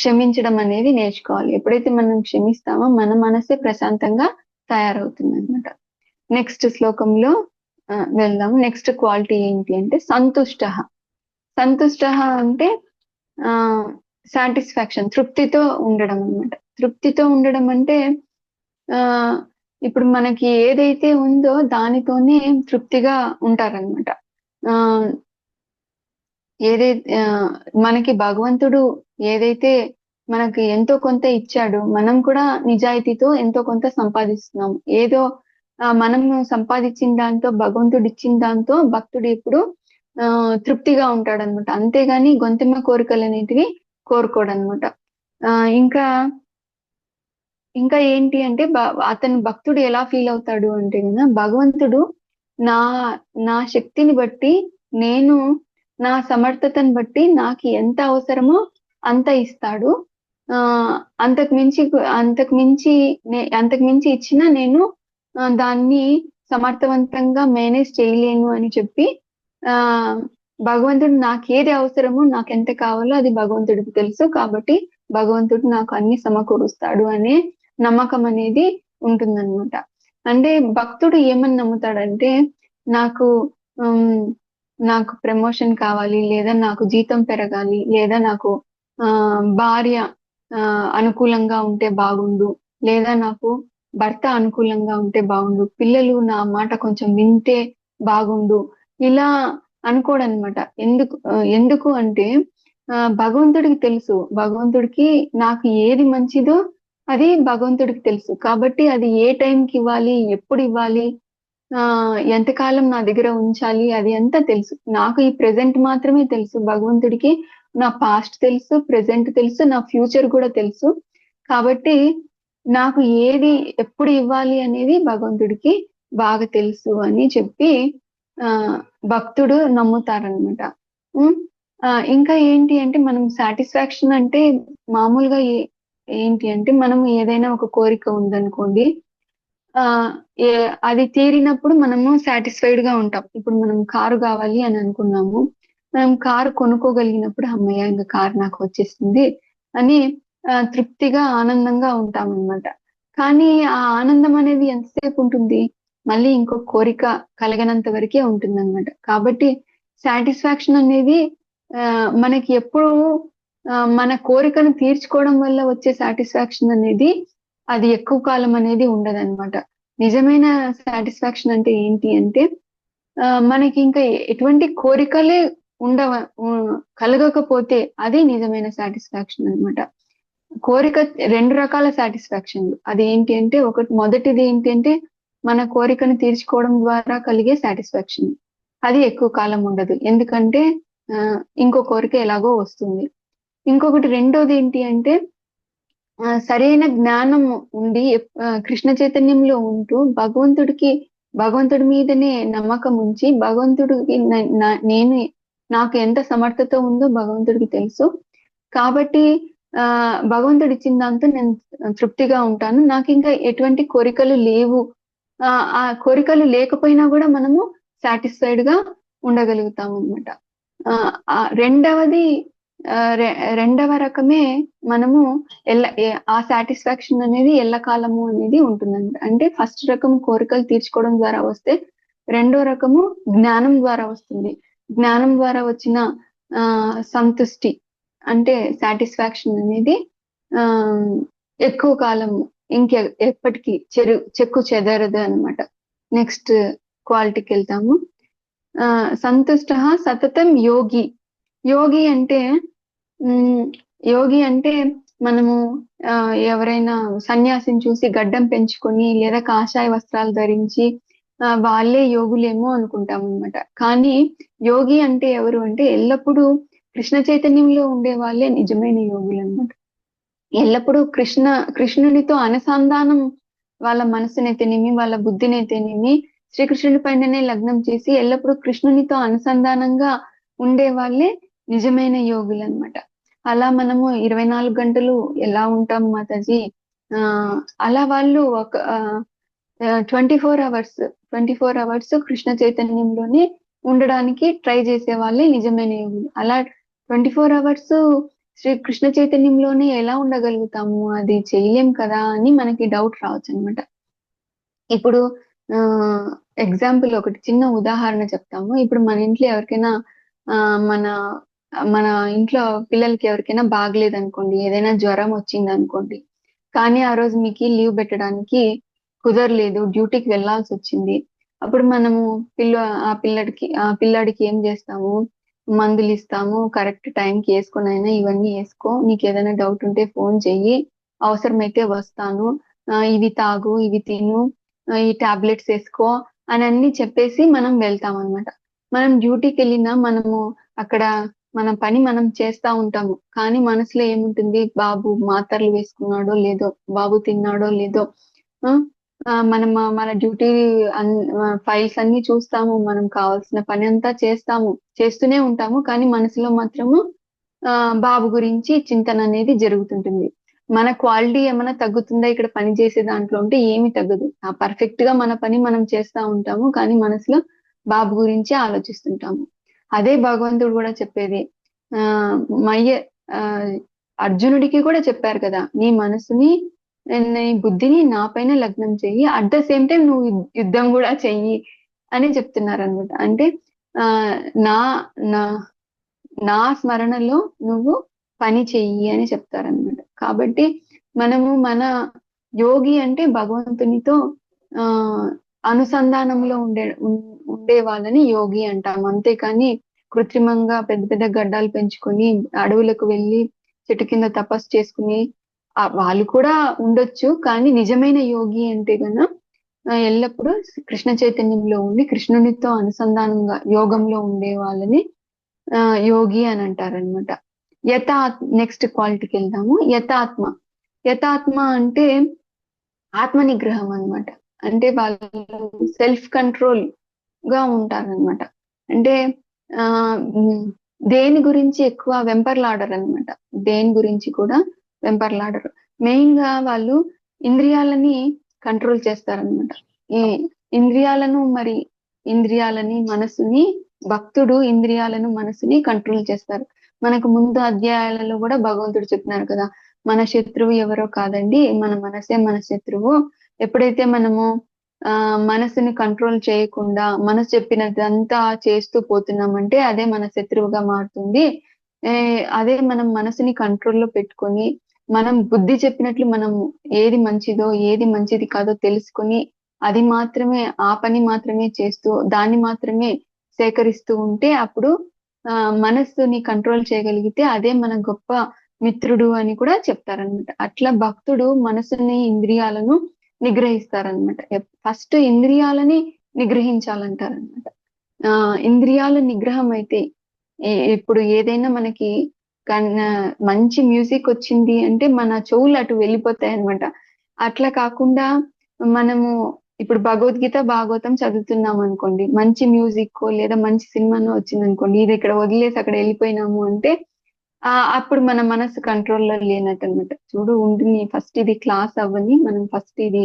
క్షమించడం అనేది నేర్చుకోవాలి. ఎప్పుడైతే మనం క్షమిస్తామో మన మనసే ప్రశాంతంగా తయారవుతుంది అనమాట. నెక్స్ట్ శ్లోకంలో వెళ్దాం. నెక్స్ట్ క్వాలిటీ ఏంటి అంటే సంతుష్ట. సంతుష్ట అంటే సాటిస్ఫాక్షన్, తృప్తితో ఉండడం అనమాట. తృప్తితో ఉండడం అంటే ఇప్పుడు మనకి ఏదైతే ఉందో దానితోనే తృప్తిగా ఉంటారనమాట. ఏదైతే మనకి భగవంతుడు ఏదైతే మనకి ఎంతో కొంత ఇచ్చాడు, మనం కూడా నిజాయితీతో ఎంతో కొంత సంపాదిస్తున్నాం. ఏదో మనం సంపాదించిన దాంతో, భగవంతుడు ఇచ్చిన దాంతో భక్తుడు ఇప్పుడు తృప్తిగా ఉంటాడనమాట. అంతేగాని గొంతెమ్మ కోరికలు అనేటివి కోరుకోడనమాట. ఇంకా ఏంటి అంటే అతను భక్తుడు ఎలా ఫీల్ అవుతాడు అంటే భగవంతుడు నా శక్తిని బట్టి, నేను నా సమర్థతను బట్టి నాకు ఎంత అవసరమో అంత ఇస్తాడు, అంతకు మించి ఇచ్చినా నేను దాన్ని సమర్థవంతంగా మేనేజ్ చేయలేను అని చెప్పి భగవంతుడు నాకు ఏది అవసరమో, నాకు ఎంత కావాలో అది భగవంతుడికి తెలుసు, కాబట్టి భగవంతుడు నాకు అన్ని సమకూరుస్తాడు అనే నమ్మకం అనేది ఉంటుందన్నమాట. అంటే భక్తుడు ఏమని నమ్ముతాడంటే, నాకు ప్రమోషన్ కావాలి, లేదా నాకు జీతం పెరగాలి, లేదా నాకు భార్య అనుకూలంగా ఉంటే బాగుండు, లేదా నాకు భర్త అనుకూలంగా ఉంటే బాగుండు, పిల్లలు నా మాట కొంచెం వింటే బాగుండు, ఇలా అనుకోడనమాట. ఎందుకు అంటే భగవంతుడికి తెలుసు, భగవంతుడికి నాకు ఏది మంచిదో అది భగవంతుడికి తెలుసు. కాబట్టి అది ఏ టైంకి ఇవ్వాలి, ఎప్పుడు ఇవ్వాలి, ఎంతకాలం నా దగ్గర ఉంచాలి అది అంతా తెలుసు. నాకు ఈ ప్రెజెంట్ మాత్రమే తెలుసు. భగవంతుడికి నా పాస్ట్ తెలుసు, ప్రెజెంట్ తెలుసు, నా ఫ్యూచర్ కూడా తెలుసు. కాబట్టి నాకు ఏది ఎప్పుడు ఇవ్వాలి అనేది భగవంతుడికి బాగా తెలుసు అని చెప్పి భక్తుడు నమ్ముతారనమాట. ఇంకా ఏంటి అంటే మనం సాటిస్ఫాక్షన్ అంటే మామూలుగా ఏంటి అంటే మనం ఏదైనా ఒక కోరిక ఉందనుకోండి, అది తీరినప్పుడు మనము సాటిస్ఫైడ్ గా ఉంటాం. ఇప్పుడు మనం కారు కావాలి అని అనుకున్నాము, మనం కారు కొనుక్కోగలిగినప్పుడు అమ్మయ్య ఇంకా కారు నాకు వచ్చేసింది అని తృప్తిగా ఆనందంగా ఉంటాం అన్నమాట. కానీ ఆ ఆనందం అనేది ఎంతసేపు ఉంటుంది, మళ్ళీ ఇంకో కోరిక కలగనంత వరకే ఉంటుంది అనమాట. కాబట్టి సాటిస్ఫాక్షన్ అనేది మనకి ఎప్పుడు మన కోరికను తీర్చుకోవడం వల్ల వచ్చే సాటిస్ఫాక్షన్ అనేది అది ఎక్కువ కాలం అనేది ఉండదన్నమాట. నిజమైన సాటిస్ఫాక్షన్ అంటే ఏంటి అంటే మనకి ఇంకా ఎటువంటి కోరికలే కలగకపోతే అది నిజమైన సాటిస్ఫాక్షన్ అన్నమాట. కోరిక 2 రకాల సాటిస్ఫాక్షన్లు. అది ఏంటి అంటే మొదటిది ఏంటి అంటే మన కోరికను తీర్చుకోవడం ద్వారా కలిగే సాటిస్ఫాక్షన్. అది ఎక్కువ కాలం ఉండదు. ఎందుకంటే ఇంకో కోరిక ఎలాగో వస్తుంది. ఇంకొకటి రెండోది ఏంటి అంటే సరైన జ్ఞానం ఉండి కృష్ణ చైతన్యంలో ఉంటూ భగవంతుడి మీదనే నమ్మకం ఉంచి భగవంతుడికి నాకు ఎంత సమర్థత ఉందో భగవంతుడికి తెలుసు. కాబట్టి భగవంతుడు ఇచ్చిన దాంతో నేను తృప్తిగా ఉంటాను. నాకు ఇంకా ఎటువంటి కోరికలు లేవు. ఆ కోరికలు లేకపోయినా కూడా మనము సాటిస్ఫైడ్ గా ఉండగలుగుతాం అనమాట. రెండవ రకమే మనము ఆ సాటిస్ఫాక్షన్ అనేది ఎల్లకాలము అనేది ఉంటుందంట. అంటే ఫస్ట్ రకం కోరికలు తీర్చుకోవడం ద్వారా వస్తే, రెండో రకము జ్ఞానం ద్వారా వస్తుంది. జ్ఞానం ద్వారా వచ్చిన సంతుష్టి అంటే సాటిస్ఫాక్షన్ అనేది ఎక్కువ కాలం ఎప్పటికీ చెక్కు చెదరదు అనమాట. నెక్స్ట్ క్వాలిటీకి వెళ్తాము. సంతుష్ట సతతం యోగి. యోగి అంటే మనము ఎవరైనా సన్యాసిని చూసి గడ్డం పెంచుకొని లేదా కాషాయ వస్త్రాలు ధరించి వాళ్ళే యోగులేమో అనుకుంటాం అనమాట. కానీ యోగి అంటే ఎవరు అంటే ఎల్లప్పుడూ కృష్ణ చైతన్యంలో ఉండే వాళ్ళే నిజమైన యోగులు అనమాట. ఎల్లప్పుడూ కృష్ణునితో అనుసంధానం, వాళ్ళ మనసునైతేనేమి వాళ్ళ బుద్ధినైతేనేమి శ్రీకృష్ణుడి పైననే లగ్నం చేసి ఎల్లప్పుడూ కృష్ణునితో అనుసంధానంగా ఉండే వాళ్ళే నిజమైన యోగులు అనమాట. అలా మనము 24 గంటలు ఎలా ఉంటాం మాతాజీ, అలా వాళ్ళు ఒక 24 అవర్స్ కృష్ణ చైతన్యంలోనే ఉండడానికి ట్రై చేసే వాళ్ళే నిజమైన యోగులు. అలా 24 అవర్స్ శ్రీ కృష్ణ చైతన్యంలోనే ఎలా ఉండగలుగుతాము, అది చేయలేం కదా అని మనకి డౌట్ రావచ్చు అనమాట. ఇప్పుడు ఎగ్జాంపుల్ ఒకటి చిన్న ఉదాహరణ చెప్తాము. ఇప్పుడు మన ఇంట్లో ఎవరికైనా మన ఇంట్లో పిల్లలకి ఎవరికైనా బాగలేదు అనుకోండి, ఏదైనా జ్వరం వచ్చింది అనుకోండి, కానీ ఆ రోజు మీకు లీవ్ పెట్టడానికి కుదరలేదు, డ్యూటీకి వెళ్లాల్సి వచ్చింది. అప్పుడు మనము పిల్లాడికి ఏం చేస్తాము, మందులు ఇస్తాము, కరెక్ట్ టైంకి వేసుకొని అయినా ఇవన్నీ వేసుకో, నీకు ఏదైనా డౌట్ ఉంటే ఫోన్ చెయ్యి, అవసరమైతే వస్తాను, ఇవి తాగు, ఇవి తిను, ఈ టాబ్లెట్స్ వేసుకో అని అన్ని చెప్పేసి మనం వెళ్తాం అనమాట. మనం డ్యూటీకి వెళ్ళినా మనము అక్కడ మన పని మనం చేస్తా ఉంటాము. కానీ మనసులో ఏముంటుంది, బాబు మాత్రలు వేసుకున్నాడో లేదో, బాబు తిన్నాడో లేదో, మనం మన డ్యూటీ ఫైల్స్ అన్ని చూస్తాము, మనం కావాల్సిన పని అంతా చేస్తూనే ఉంటాము. కానీ మనసులో మాత్రము బాబు గురించి చింతన అనేది జరుగుతుంటుంది. మన క్వాలిటీ ఏమైనా తగ్గుతుందా ఇక్కడ పని చేసే దాంట్లో అంటే ఏమి తగ్గదు. పర్ఫెక్ట్ గా మన పని మనం చేస్తా ఉంటాము, కానీ మనసులో బాబు గురించి ఆలోచిస్తుంటాము. అదే భగవంతుడు కూడా చెప్పేది. అర్జునుడికి కూడా చెప్పారు కదా, నీ మనసుని నీ బుద్ధిని నా పైన లగ్నం చెయ్యి, అట్ ద సేమ్ టైం నువ్వు యుద్ధం కూడా చెయ్యి అని చెప్తున్నారు అనమాట. అంటే నా స్మరణలో నువ్వు పని చెయ్యి అని చెప్తారనమాట. కాబట్టి మనము మన యోగి అంటే భగవంతునితో అనుసంధానంలో ఉండే వాళ్ళని యోగి అంటాం. అంతేకాని కృత్రిమంగా పెద్ద పెద్ద గడ్డాలు పెంచుకొని అడవులకు వెళ్ళి చెట్టు కింద తపస్సు చేసుకుని వాళ్ళు కూడా ఉండొచ్చు. కానీ నిజమైన యోగి అంటే గన ఎల్లప్పుడూ కృష్ణ చైతన్యంలో ఉండి కృష్ణునితో అనుసంధానంగా యోగంలో ఉండే వాళ్ళని యోగి అని అంటారనమాట. నెక్స్ట్ క్వాలిటీకి వెళ్దాము. యథాత్మ అంటే ఆత్మ నిగ్రహం అన్నమాట. అంటే వాళ్ళు సెల్ఫ్ కంట్రోల్ గా ఉంటారనమాట. అంటే ఆ ఉమ్, దేని గురించి ఎక్కువ వెంపర్లాడరు అనమాట. దేని గురించి కూడా వెంపర్లాడరు. మెయిన్ గా వాళ్ళు ఇంద్రియాలని కంట్రోల్ చేస్తారనమాట. ఈ ఇంద్రియాలని మనసుని భక్తుడు ఇంద్రియాలను మనసుని కంట్రోల్ చేస్తారు. మనకు ముందు అధ్యాయాలలో కూడా భగవంతుడు చెప్తున్నారు కదా, మన శత్రువు ఎవరో కాదండి, మన మనసే మన శత్రువు. ఎప్పుడైతే మనము మనసుని కంట్రోల్ చేయకుండా మనసు చెప్పినదంతా చేస్తూ పోతున్నామంటే అదే మన శత్రువుగా మారుతుంది. అదే మనం మనసుని కంట్రోల్లో పెట్టుకొని మనం బుద్ధి చెప్పినట్లు మనం ఏది మంచిదో ఏది మంచిది కాదో తెలుసుకొని అది మాత్రమే ఆ పని మాత్రమే చేస్తూ దాన్ని మాత్రమే సేకరిస్తూ ఉంటే అప్పుడు మనస్సుని కంట్రోల్ చేయగలిగితే అదే మన గొప్ప మిత్రుడు అని కూడా చెప్తారనమాట. అట్లా భక్తుడు మనసుని ఇంద్రియాలను నిగ్రహిస్తారనమాట. ఫస్ట్ ఇంద్రియాలని నిగ్రహించాలంటారనమాట. ఇంద్రియాల నిగ్రహం అయితే ఇప్పుడు ఏదైనా మనకి మంచి మ్యూజిక్ వచ్చింది అంటే మన చెవులు అటు వెళ్ళిపోతాయి అనమాట. అట్లా కాకుండా మనము ఇప్పుడు భగవద్గీత భాగవతం చదువుతున్నాం అనుకోండి, మంచి మ్యూజిక్ లేదా మంచి సినిమానో వచ్చింది అనుకోండి, ఇది ఇక్కడ వదిలేసి అక్కడ వెళ్ళిపోయినాము అంటే అప్పుడు మన మనసు కంట్రోల్లో లేనట్టు అనమాట. చూడు ఉంటుంది, ఫస్ట్ ఇది క్లాస్ అవ్వని, మనం ఫస్ట్ ఇది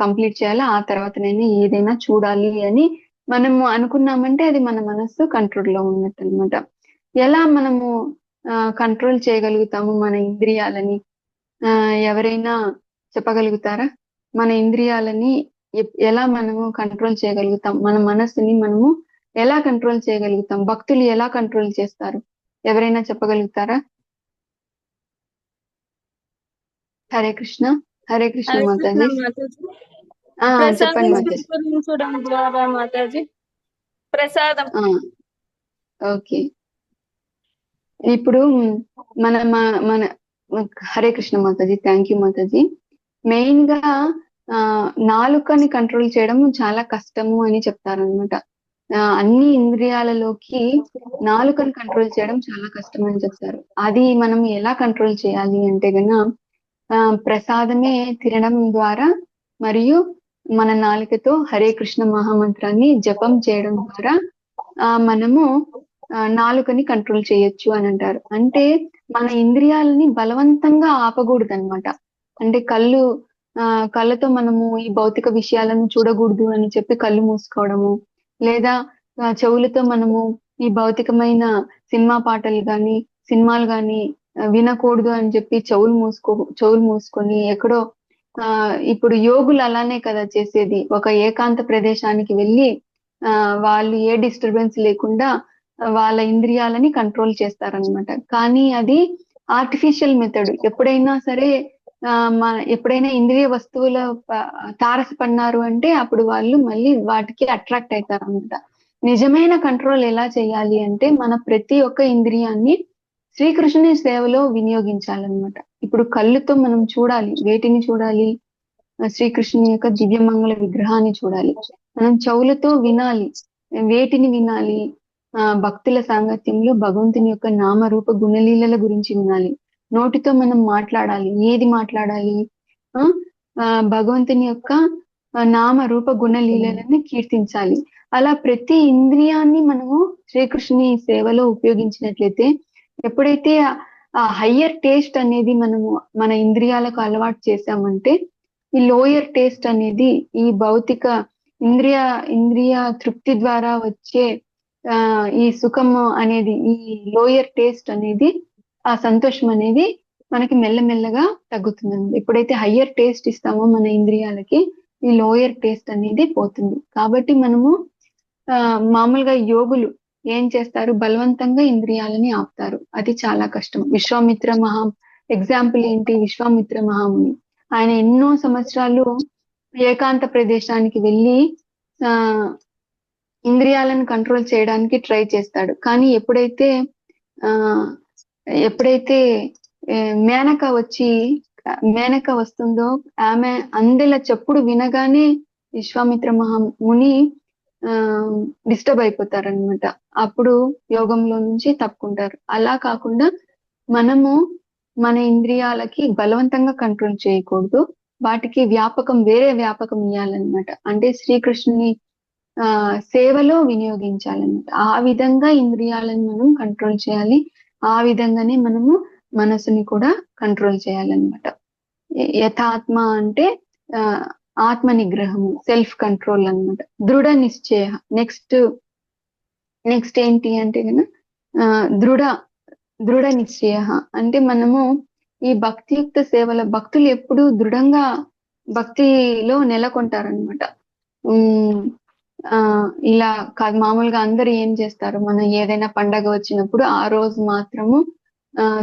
కంప్లీట్ చేయాలి, ఆ తర్వాత నేను ఏదైనా చూడాలి అని మనము అనుకున్నామంటే అది మన మనస్సు కంట్రోల్లో ఉన్నట్టు అనమాట. ఎలా మనము కంట్రోల్ చేయగలుగుతాము మన ఇంద్రియాలని? ఎవరైనా చెప్పగలుగుతారా? మన ఇంద్రియాలని ఎలా మనము కంట్రోల్ చేయగలుగుతాం? మన మనస్సుని మనము ఎలా కంట్రోల్ చేయగలుగుతాం? భక్తులు ఎలా కంట్రోల్ చేస్తారు? ఎవరైనా చెప్పగలుగుతారా? హరే కృష్ణ. హరే కృష్ణ మాతాజీ. చెప్పండి మాతాజీ. స్వీకరించడం ద్వారా మాతాజీ ప్రసాదం. ఓకే, ఇప్పుడు మన మన Hare Krishna Mataji. Thank you Mataji. Main గా నాలుకని కంట్రోల్ చేయడం చాలా కష్టము అని చెప్తారనమాట. అన్ని ఇంద్రియాలలోకి నాలుకని కంట్రోల్ చేయడం చాలా కష్టం అని చెప్తారు. అది మనం ఎలా కంట్రోల్ చేయాలి అంటే గన ప్రసాదమే తినడం ద్వారా మరియు మన నాలుకతో హరే కృష్ణ మహామంత్రాన్ని జపం చేయడం ద్వారా మనము నాలుకని కంట్రోల్ చేయొచ్చు అని అంటారు. అంటే మన ఇంద్రియాలని బలవంతంగా ఆపకూడదు అనమాట. అంటే కళ్ళతో మనము ఈ భౌతిక విషయాలను చూడకూడదు అని చెప్పి కళ్ళు మూసుకోవడము, లేదా చెవులతో మనము ఈ భౌతికమైన సినిమాలు గాని వినకూడదు అని చెప్పి చెవులు మూసుకొని ఎక్కడో ఇప్పుడు యోగులు అలానే కదా చేసేది. ఒక ఏకాంత ప్రదేశానికి వెళ్ళి వాళ్ళు ఏ డిస్టర్బెన్స్ లేకుండా వాళ్ళ ఇంద్రియాలని కంట్రోల్ చేస్తారనమాట. కానీ అది ఆర్టిఫిషియల్ మెథడ్. ఎప్పుడైనా సరే ఎప్పుడైనా ఇంద్రియ వస్తువుల తారసపడినారు అంటే అప్పుడు వాళ్ళు మళ్ళీ వాటికి అట్రాక్ట్ అవుతారు అనమాట. నిజమైన కంట్రోల్ ఎలా చేయాలి అంటే మన ప్రతి ఒక్క ఇంద్రియాన్ని శ్రీకృష్ణుని సేవలో వినియోగించాలన్నమాట. ఇప్పుడు కళ్ళుతో మనం చూడాలి. వేటిని చూడాలి? శ్రీకృష్ణుని యొక్క దివ్యమంగళ విగ్రహాన్ని చూడాలి. మనం చెవులతో వినాలి. వేటిని వినాలి? భక్తుల సాంగత్యంలో భగవంతుని యొక్క నామరూప గుణలీలల గురించి వినాలి. నోటితో మనం మాట్లాడాలి. ఏది మాట్లాడాలి? భగవంతుని యొక్క నామరూప గుణలీలలని కీర్తించాలి. అలా ప్రతి ఇంద్రియాన్ని మనము శ్రీకృష్ణుని సేవలో ఉపయోగించినట్లయితే ఎప్పుడైతే ఆ హయ్యర్ టేస్ట్ అనేది మనము మన ఇంద్రియాలకు అలవాటు చేశామంటే ఈ లోయర్ టేస్ట్ అనేది ఈ భౌతిక ఇంద్రియ తృప్తి ద్వారా వచ్చే ఈ సుఖము అనేది, ఈ లోయర్ టేస్ట్ అనేది, ఆ సంతోషం అనేది మనకి మెల్లమెల్లగా తగ్గుతుంది. ఎప్పుడైతే హయ్యర్ టేస్ట్ ఇస్తామో మన ఇంద్రియాలకి ఈ లోయర్ టేస్ట్ అనేది పోతుంది. కాబట్టి మనము మామూలుగా యోగులు ఏం చేస్తారు? బలవంతంగా ఇంద్రియాలని ఆపుతారు. అది చాలా కష్టం. విశ్వామిత్ర ఎగ్జాంపుల్ ఏంటి? విశ్వామిత్ర మహాముని ఆయన ఎన్నో సంవత్సరాలు ఏకాంత ప్రదేశానికి వెళ్ళి ఇంద్రియాలను కంట్రోల్ చేయడానికి ట్రై చేస్తాడు. కానీ ఎప్పుడైతే మేనక వచ్చి మేనక వస్తుందో ఆమె అందెల చెప్పుడు వినగానే విశ్వామిత్ర మహాముని డిస్టర్బ్ అయిపోతారనమాట. అప్పుడు యోగంలో నుంచి తప్పుకుంటారు. అలా కాకుండా మనము మన ఇంద్రియాలకి బలవంతంగా కంట్రోల్ చేయకూడదు. వాటికి వేరే వ్యాపకం ఇవ్వాలన్నమాట. అంటే శ్రీకృష్ణుని సేవలో వినియోగించాలన్నమాట. ఆ విధంగా ఇంద్రియాలను మనం కంట్రోల్ చేయాలి. ఆ విధంగానే మనము మనసుని కూడా కంట్రోల్ చేయాలన్నమాట. యథాత్మ అంటే ఆత్మ నిగ్రహము, సెల్ఫ్ కంట్రోల్ అన్నమాట. దృఢ నిశ్చయ. నెక్స్ట్ ఏంటి అంటే కనుక దృఢ నిశ్చయ అంటే మనము ఈ భక్తియుక్త సేవల భక్తులు ఎప్పుడు దృఢంగా భక్తిలో నెలకొంటారనమాట. ఇలా కాదు, మామూలుగా అందరు ఏం చేస్తారు, మనం ఏదైనా పండగ వచ్చినప్పుడు ఆ రోజు మాత్రము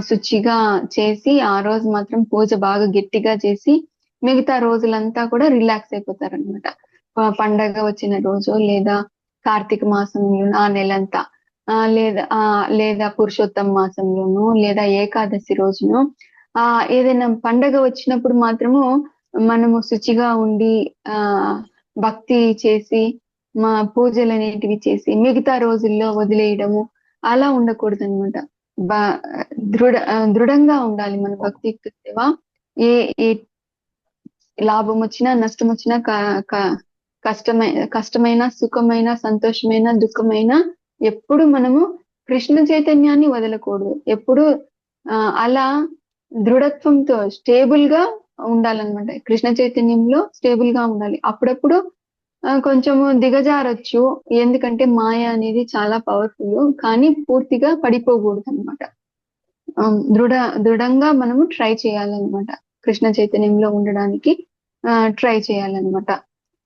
శుచిగా చేసి ఆ రోజు మాత్రం పూజ బాగా గట్టిగా చేసి మిగతా రోజులంతా కూడా రిలాక్స్ అయిపోతారనమాట. పండగ వచ్చిన రోజు లేదా కార్తీక మాసంలో ఆ నెలంతా లేదా పురుషోత్తమ మాసంలోనూ లేదా ఏకాదశి రోజును ఏదైనా పండగ వచ్చినప్పుడు మాత్రము మనము శుచిగా ఉండి భక్తి చేసి మా పూజలు అనేటివి చేసి మిగతా రోజుల్లో వదిలేయడము అలా ఉండకూడదు అనమాట. దృఢంగా ఉండాలి మన భక్తియుక్త సేవ. ఏ లాభం వచ్చినా నష్టం వచ్చినా కష్టమైన సుఖమైన సంతోషమైన దుఃఖమైన ఎప్పుడు మనము కృష్ణ చైతన్యాన్ని వదలకూడదు. ఎప్పుడు అలా దృఢత్వంతో స్టేబుల్ గా ఉండాలన్నమాట. కృష్ణ చైతన్యంలో స్టేబుల్ గా ఉండాలి. అప్పుడప్పుడు కొంచెము దిగజారొచ్చు, ఎందుకంటే మాయ అనేది చాలా పవర్ఫుల్. కానీ పూర్తిగా పడిపోకూడదు అనమాట. దృఢంగా మనము ట్రై చేయాలన్నమాట. కృష్ణ చైతన్యంలో ఉండడానికి ట్రై చేయాలన్నమాట.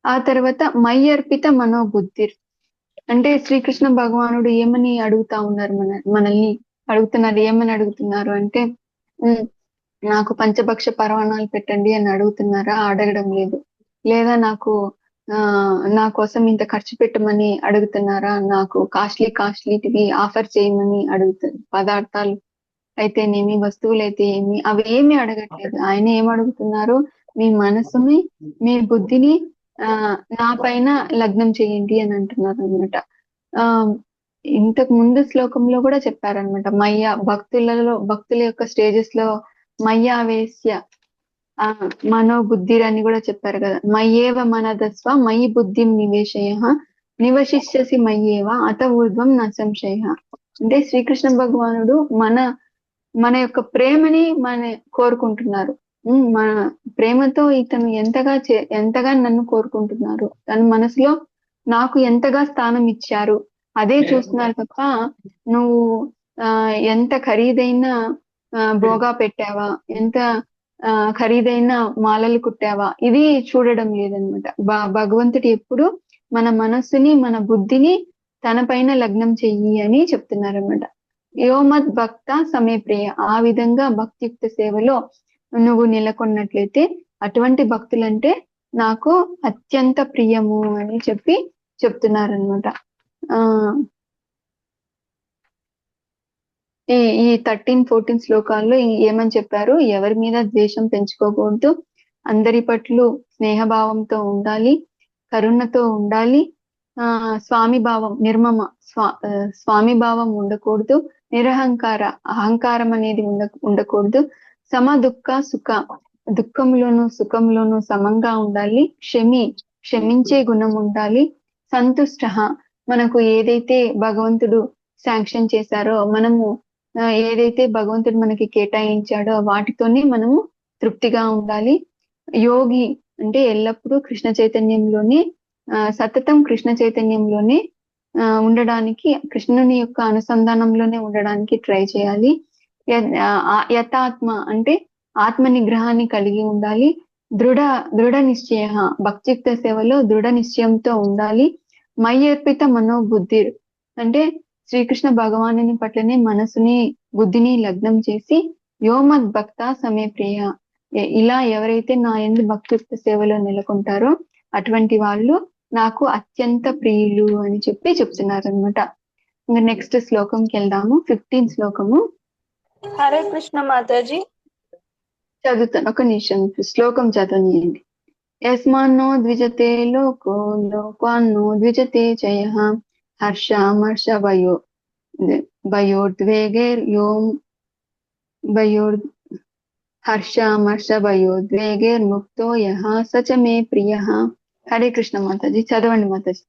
ఆ తర్వాత మయ్యర్పిత మనోబుద్ధి అంటే శ్రీకృష్ణ భగవానుడు ఏమని అడుగుతా ఉన్నారు, మనల్ని అడుగుతున్నారు. ఏమని అడుగుతున్నారు అంటే నాకు పంచభక్ష పరమాణాలు పెట్టండి అని అడుగుతున్నారా? అడగడం లేదు. లేదా నా కోసం ఇంత ఖర్చు పెట్టమని అడుగుతున్నారా? నాకు కాస్ట్లీవి ఆఫర్ చేయమని పదార్థాలు అయితేనేమి వస్తువులు అయితే ఏమి అవి ఏమి అడగట్లేదు. ఆయన ఏం అడుగుతున్నారు, మీ మనసుని మీ బుద్ధిని నా పైన లగ్నం చేయండి అని అంటున్నారు అనమాట. ఇంతకు ముందు శ్లోకంలో కూడా చెప్పారనమాట. భక్తుల యొక్క స్టేజెస్ లో మయ్యావేశ్య మనోబుద్ధి అని కూడా చెప్పారు కదా. మయ్యేవ మనదస్వ మయి బుద్ధిం నివేశయ నివశిష్యసి మయ్యేవ అత ఊర్ధ్వం న సంశయ. అంటే శ్రీకృష్ణ భగవానుడు మన యొక్క ప్రేమని కోరుకుంటున్నారు. మన ప్రేమతో ఇతను ఎంతగా నన్ను కోరుకుంటున్నారు, తన మనసులో నాకు ఎంతగా స్థానం ఇచ్చారు అదే చూస్తున్నారు తప్ప నువ్వు ఎంత ఖరీదైన భోగా పెట్టావా, ఎంత ఖరీదైన మాలలు కుట్టావా, ఇది చూడడం లేదనమాట. భగవంతుడు ఎప్పుడు మన మనస్సుని మన బుద్ధిని తన పైన లగ్నం చెయ్యి అని చెప్తున్నారన్నమాట. యోమద్ భక్త సమే ప్రియ. ఆ విధంగా భక్తియుక్త సేవలో నువ్వు నెలకొన్నట్లయితే అటువంటి భక్తులంటే నాకు అత్యంత ప్రియము అని చెప్తున్నారనమాట. ఈ 13-14 శ్లోకాల్లో ఏమని చెప్పారు, ఎవరి మీద ద్వేషం పెంచుకోకూడదు, అందరి పట్ల స్నేహభావంతో ఉండాలి, కరుణతో ఉండాలి, స్వామి భావం స్వామి భావం ఉండకూడదు, నిరహంకార అహంకారం అనేది ఉండకూడదు, సమ దుఃఖ సుఖ దుఃఖంలోను సుఖంలోను సమంగా ఉండాలి, క్షమించే గుణం ఉండాలి, సంతుష్ట మనకు ఏదైతే భగవంతుడు శాంక్షన్ చేశారో, మనము ఏదైతే భగవంతుడు మనకి కేటాయించాడో వాటితోనే మనము తృప్తిగా ఉండాలి, యోగి అంటే ఎల్లప్పుడూ కృష్ణ చైతన్యంలోనే సతతం కృష్ణ చైతన్యంలోనే ఉండడానికి, కృష్ణుని యొక్క అనుసంధానంలోనే ఉండడానికి ట్రై చేయాలి, యథాత్మ అంటే ఆత్మ నిగ్రహాన్ని కలిగి ఉండాలి, దృఢ నిశ్చయ భక్తియుక్త సేవలో దృఢ నిశ్చయంతో ఉండాలి, మయ్యర్పిత మనోబుద్ధి అంటే శ్రీకృష్ణ భగవానుని పట్లనే మనసుని బుద్ధిని లగ్నం చేసి యోమద్ భక్త సమే ప్రియ. ఇలా ఎవరైతే నా యందు భక్తియుక్త సేవలో నెలకొంటారో అటువంటి వాళ్ళు నాకు అత్యంత ప్రియులు అని చెప్తున్నారు అనమాట. ఇంకా నెక్స్ట్ శ్లోకంకి వెళ్దాము. 15 శ్లోకము. హరే కృష్ణ మాతాజీ. చదువుతాను, ఒక నిమిషం శ్లోకం చదవనియండి. యస్మాన్నో ద్విజతే లోకో లోకాన్నో ద్విజతే చయః హర్షామర్ష భయోద్వేగైర్యో భయోర్ హర్షామర్ష భయోద్వేగైర్ముక్తో యః స చ మే ప్రియః. హరే కృష్ణ మాతాజీ. చదవండి మాతాజీ.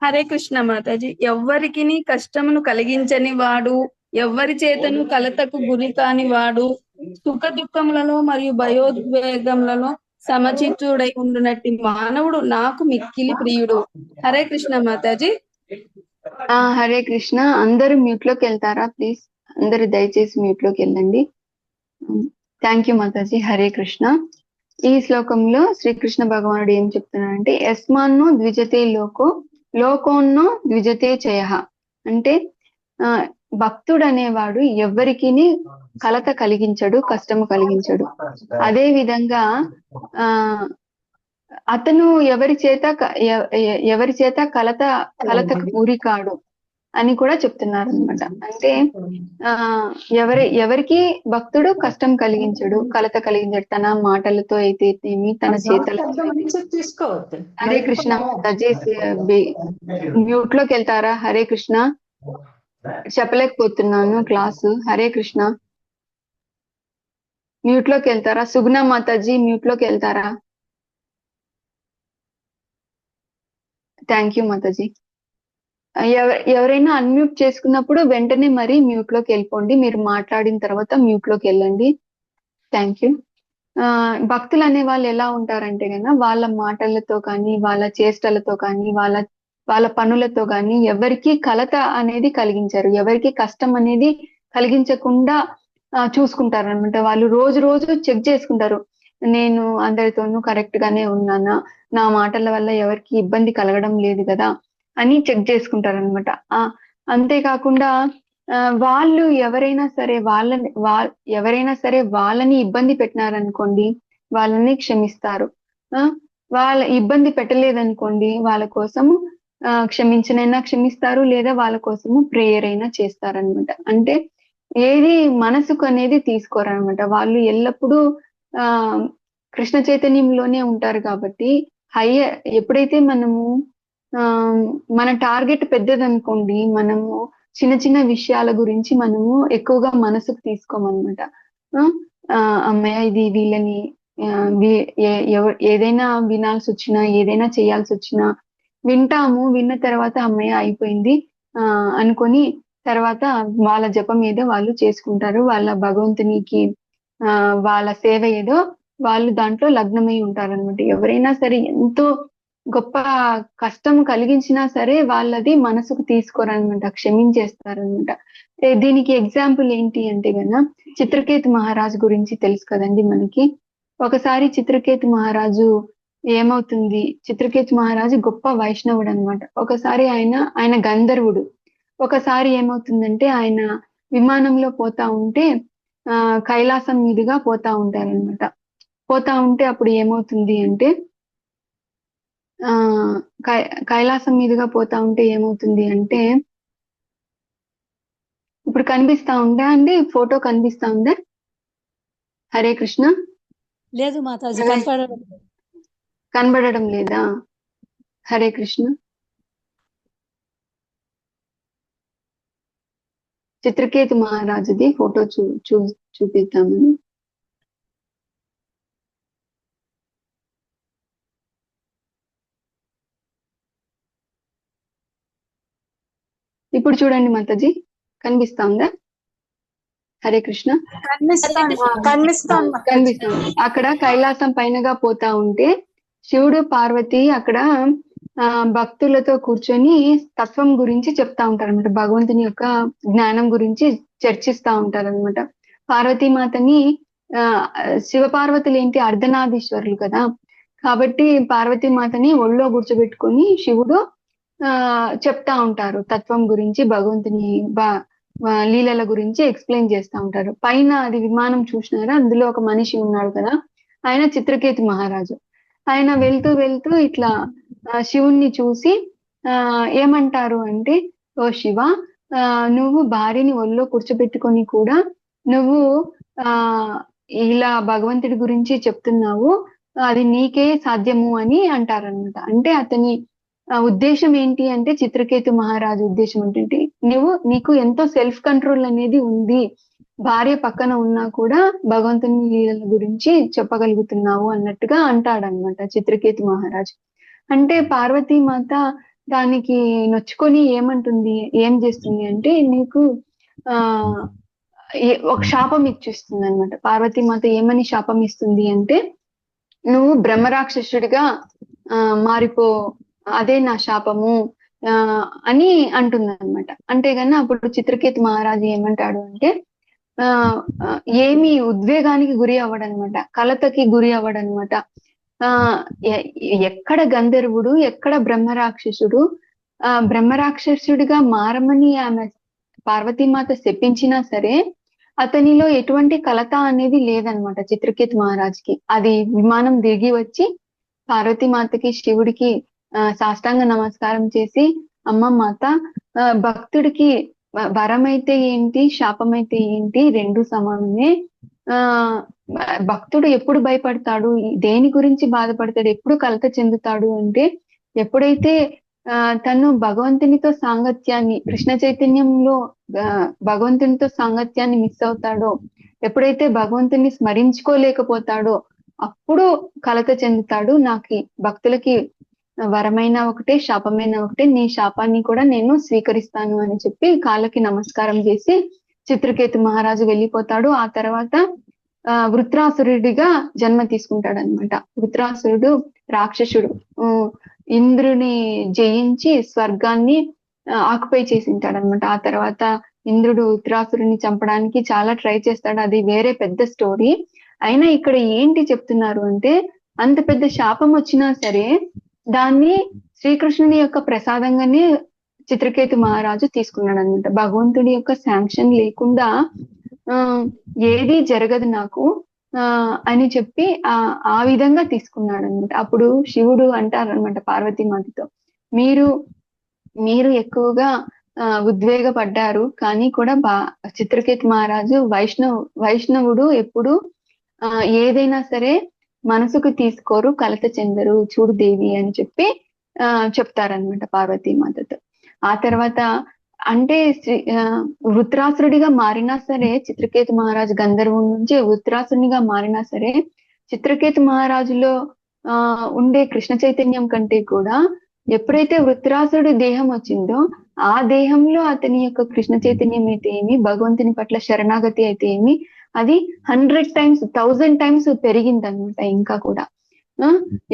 హరే కృష్ణ మాతాజీ. ఎవ్వరికి కష్టమును కలిగించని వాడు, ఎవ్వరి చేతను కలతకు గురి కాని వాడు, సుఖ దుఃఖములలో మరియు భయోద్వేగములలో సమచిత్తుడై ఉండునట్టి మానవుడు నాకు మిక్కిలి ప్రియుడు. హరే కృష్ణ మాతాజీ. హరే కృష్ణ. అందరూ మ్యూట్ లోకి వెళ్తారా ప్లీజ్? అందరూ దయచేసి మ్యూట్ లోకి వెళ్ళండి. Thank you Mataji. హరే కృష్ణ. ఈ శ్లోకంలో శ్రీకృష్ణ భగవానుడు ఏం చెప్తున్నాడంటే, యస్మాన్నో ద్విజతే లోకోన్నో ద్విజతే చయః అంటే భక్తుడు అనేవాడు ఎవరికి కలత కలిగించడు, కష్టము కలిగించడు. అదే విధంగా అతను ఎవరి చేత కలతకు గురి కాడు అని కూడా చెప్తున్నారు అనమాట. అంటే ఎవరికి భక్తుడు కష్టం కలిగించడు, కలత కలిగించడు. తన మాటలతో అయితే తన చేతలతో. హరే కృష్ణ మాతాజీ. మ్యూట్ లోకి వెళ్తారా? హరే కృష్ణ. చెప్పలేకపోతున్నాను క్లాసు. హరే కృష్ణ. మ్యూట్ లోకి వెళ్తారా? సుగుణ మాతాజీ మ్యూట్ లోకి వెళ్తారా? Thank you Mataji. ఎవరైనా అన్మ్యూట్ చేసుకున్నప్పుడు వెంటనే మరి మ్యూట్ లోకి వెళ్ళిపోండి. మీరు మాట్లాడిన తర్వాత మ్యూట్ లోకి వెళ్ళండి. Thank you. భక్తులు అనే వాళ్ళు ఎలా ఉంటారంటే కనుక వాళ్ళ మాటలతో కానీ, వాళ్ళ చేష్టలతో కానీ, వాళ్ళ పనులతో కానీ ఎవరికి కలత అనేది కలిగించారు, ఎవరికి కష్టం అనేది కలిగించకుండా చూసుకుంటారు అనమాట. వాళ్ళు రోజు రోజు చెక్ చేసుకుంటారు, నేను అందరితోనూ కరెక్ట్ గానే ఉన్నానా, నా మాటల వల్ల ఎవరికి ఇబ్బంది కలగడం లేదు కదా అని చెక్ చేసుకుంటారు అనమాట. అంతేకాకుండా వాళ్ళు ఎవరైనా సరే వాళ్ళని ఇబ్బంది పెట్టినారనుకోండి, వాళ్ళని క్షమిస్తారు. వాళ్ళ ఇబ్బంది పెట్టలేదనుకోండి, వాళ్ళ కోసము క్షమించనైనా క్షమిస్తారు, లేదా వాళ్ళ కోసము ప్రేయర్ అయినా చేస్తారనమాట. అంటే ఏది మనసుకు అనేది తీసుకోరనమాట. వాళ్ళు ఎల్లప్పుడూ కృష్ణ చైతన్యంలోనే ఉంటారు కాబట్టి ఎప్పుడైతే మనము మన టార్గెట్ పెద్దదనుకోండి, మనము చిన్న చిన్న విషయాల గురించి మనము ఎక్కువగా మనసుకు తీసుకోమన్నమాట. అమ్మయ్య ఇది వీళ్ళని ఏదైనా వినాల్సి వచ్చినా, ఏదైనా చేయాల్సి వచ్చినా వింటాము, విన్న తర్వాత అమ్మయ్య అయిపోయింది అనుకొని తర్వాత వాళ్ళ జపం ఏదో వాళ్ళు చేసుకుంటారు. వాళ్ళ భగవంతునికి వాళ్ళ సేవ ఏదో వాళ్ళు దాంట్లో లగ్నమై ఉంటారనమాట. ఎవరైనా సరే ఎంతో గొప్ప కష్టం కలిగించినా సరే వాళ్ళది మనసుకు తీసుకోరనమాట, క్షమించేస్తారనమాట. దీనికి ఎగ్జాంపుల్ ఏంటి అంటే గన చిత్రకేతు మహారాజు గురించి తెలుసు కదండి మనకి. ఒకసారి చిత్రకేతు మహారాజు ఏమవుతుంది, చిత్రకేతు మహారాజు గొప్ప వైష్ణవుడు అనమాట. ఒకసారి ఆయన గంధర్వుడు. ఒకసారి ఏమవుతుందంటే ఆయన విమానంలో పోతా ఉంటే కైలాసం మీదుగా పోతా ఉంటారనమాట. పోతా ఉంటే అప్పుడు ఏమవుతుంది అంటే కైలాసం మీదుగా పోతా ఉంటే ఏమవుతుంది అంటే, ఇప్పుడు కనిపిస్తా ఉందా అండి? ఫోటో కనిపిస్తా ఉందా? హరే కృష్ణ. లేదు మాతాజీ, కనబడడం లేదా? హరే కృష్ణ. చిత్రకేతు మహారాజుది ఫోటో చూపిద్దామని. ఇప్పుడు చూడండి మాతాజీ, కనిపిస్తా ఉందా? హరే కృష్ణ. కనిపిస్తుంది. అక్కడ కైలాసం పైనగా పోతా ఉంటే శివుడు పార్వతి అక్కడ భక్తులతో కూర్చొని తత్వం గురించి చెప్తా ఉంటారు అనమాట. భగవంతుని యొక్క జ్ఞానం గురించి చర్చిస్తా ఉంటారు అనమాట. పార్వతీమాతని శివపార్వతులు ఏంటి, అర్ధనాదీశ్వరులు కదా, కాబట్టి పార్వతీమాతని ఒళ్ళో కూర్చోబెట్టుకొని శివుడు చెప్తా ఉంటారు తత్వం గురించి, భగవంతుని లీలల గురించి ఎక్స్ప్లెయిన్ చేస్తా ఉంటారు. పైన అది విమానం చూసినారా, అందులో ఒక మనిషి ఉన్నాడు కదా, ఆయన చిత్రకేతు మహారాజు. ఆయన వెళ్తూ ఇట్లా శివుణ్ణి చూసి ఏమంటారు అంటే, ఓ శివ, నువ్వు భార్యని ఒళ్ళో కూర్చోబెట్టుకొని కూడా నువ్వు ఇలా భగవంతుడి గురించి చెప్తున్నావు, అది నీకే సాధ్యము అని అంటారనమాట. అంటే అతని ఉద్దేశం ఏంటి అంటే, చిత్రకేతు మహారాజు ఉద్దేశం ఏంటంటే, నీకు ఎంతో సెల్ఫ్ కంట్రోల్ అనేది ఉంది, భార్య పక్కన ఉన్నా కూడా భగవంతుని లీలల గురించి చెప్పగలుగుతున్నావు అన్నట్టుగా అంటాడనమాట చిత్రకేతు మహారాజు. అంటే పార్వతీమాత దానికి నొచ్చుకొని ఏమంటుంది, ఏం చేస్తుంది అంటే, నీకు ఆ ఒక శాపం ఇచ్చేస్తుంది అనమాట. పార్వతీమాత ఏమని శాపం ఇస్తుంది అంటే, నువ్వు బ్రహ్మరాక్షసుడిగా మారిపో, అదే నా శాపము అని అంటుంది అనమాట. అంటే గన్నా అప్పుడు చిత్రకేతు మహారాజు ఏమంటాడు అంటే, ఏమి ఉద్వేగానికి గురి అవ్వడనమాట, కలతకి గురి అవ్వడనమాట. ఎక్కడ గంధర్వుడు, ఎక్కడ బ్రహ్మరాక్షసుడు, బ్రహ్మరాక్షసుడిగా మారమని ఆమె పార్వతీమాత శపించినా సరే అతనిలో ఎటువంటి కలత అనేది లేదనమాట చిత్రకేతు మహారాజుకి. అది విమానం దిగి వచ్చి పార్వతీమాతకి శివుడికి సాష్టాంగ నమస్కారం చేసి, అమ్మ మాత, భక్తుడికి వరమైతే ఏంటి, శాపమైతే ఏంటి, రెండు సమానమే. భక్తుడు ఎప్పుడు భయపడతాడు, దేని గురించి బాధపడతాడు, ఎప్పుడు కలత చెందుతాడు అంటే, ఎప్పుడైతే తను భగవంతునితో సాంగత్యాన్ని, కృష్ణ చైతన్యంలో భగవంతునితో సాంగత్యాన్ని మిస్ అవుతాడో, ఎప్పుడైతే భగవంతుని స్మరించుకోలేకపోతాడో అప్పుడు కలత చెందుతాడు. నాకు భక్తులకి వరమైన ఒకటే, శాపమైన ఒకటే, నీ శాపాన్ని కూడా నేను స్వీకరిస్తాను అని చెప్పి కాళ్ళకి నమస్కారం చేసి చిత్రకేతు మహారాజు వెళ్ళిపోతాడు. ఆ తర్వాత వృత్రాసురుడిగా జన్మ తీసుకుంటాడు అనమాట. వృత్రాసురుడు రాక్షసుడు, ఇంద్రుని జయించి స్వర్గాన్ని ఆక్యుపై చేసి ఉంటాడు అనమాట. ఆ తర్వాత ఇంద్రుడు వృత్రాసురుని చంపడానికి చాలా ట్రై చేస్తాడు, అది వేరే పెద్ద స్టోరీ. అయినా ఇక్కడ ఏంటి చెప్తున్నారు అంటే, అంత పెద్ద శాపం వచ్చినా సరే దాన్ని శ్రీకృష్ణుని యొక్క ప్రసాదంగానే చిత్రకేతు మహారాజు తీసుకున్నాడు అనమాట. భగవంతుడి యొక్క శాంక్షన్ లేకుండా ఏది జరగదు నాకు అని చెప్పి ఆ విధంగా తీసుకున్నాడు అనమాట. అప్పుడు శివుడు అంటారనమాట పార్వతీమాతతో, మీరు ఎక్కువగా ఉద్వేగపడ్డారు, కానీ కూడా చిత్రకేతు మహారాజు వైష్ణవుడు ఎప్పుడు ఏదైనా సరే మనసుకు తీసుకోరు, కలత చెందరు, చూడు దేవి అని చెప్పి చెప్తారనమాట పార్వతీమాతతో. ఆ తర్వాత అంటే వృత్రాసురుడిగా మారినా సరే, చిత్రకేతు మహారాజు గంధర్వుడి నుంచి వృత్రాసురునిగా మారినా సరే, చిత్రకేతు మహారాజులో ఉండే కృష్ణ చైతన్యం కంటే కూడా ఎప్పుడైతే వృత్రాసురుడి దేహం వచ్చిందో ఆ దేహంలో అతని యొక్క కృష్ణ చైతన్యం అయితే ఏమి, భగవంతుని పట్ల శరణాగతి అయితే ఏమి, అది 100 times 1000 times పెరిగిందనమాట. ఇంకా కూడా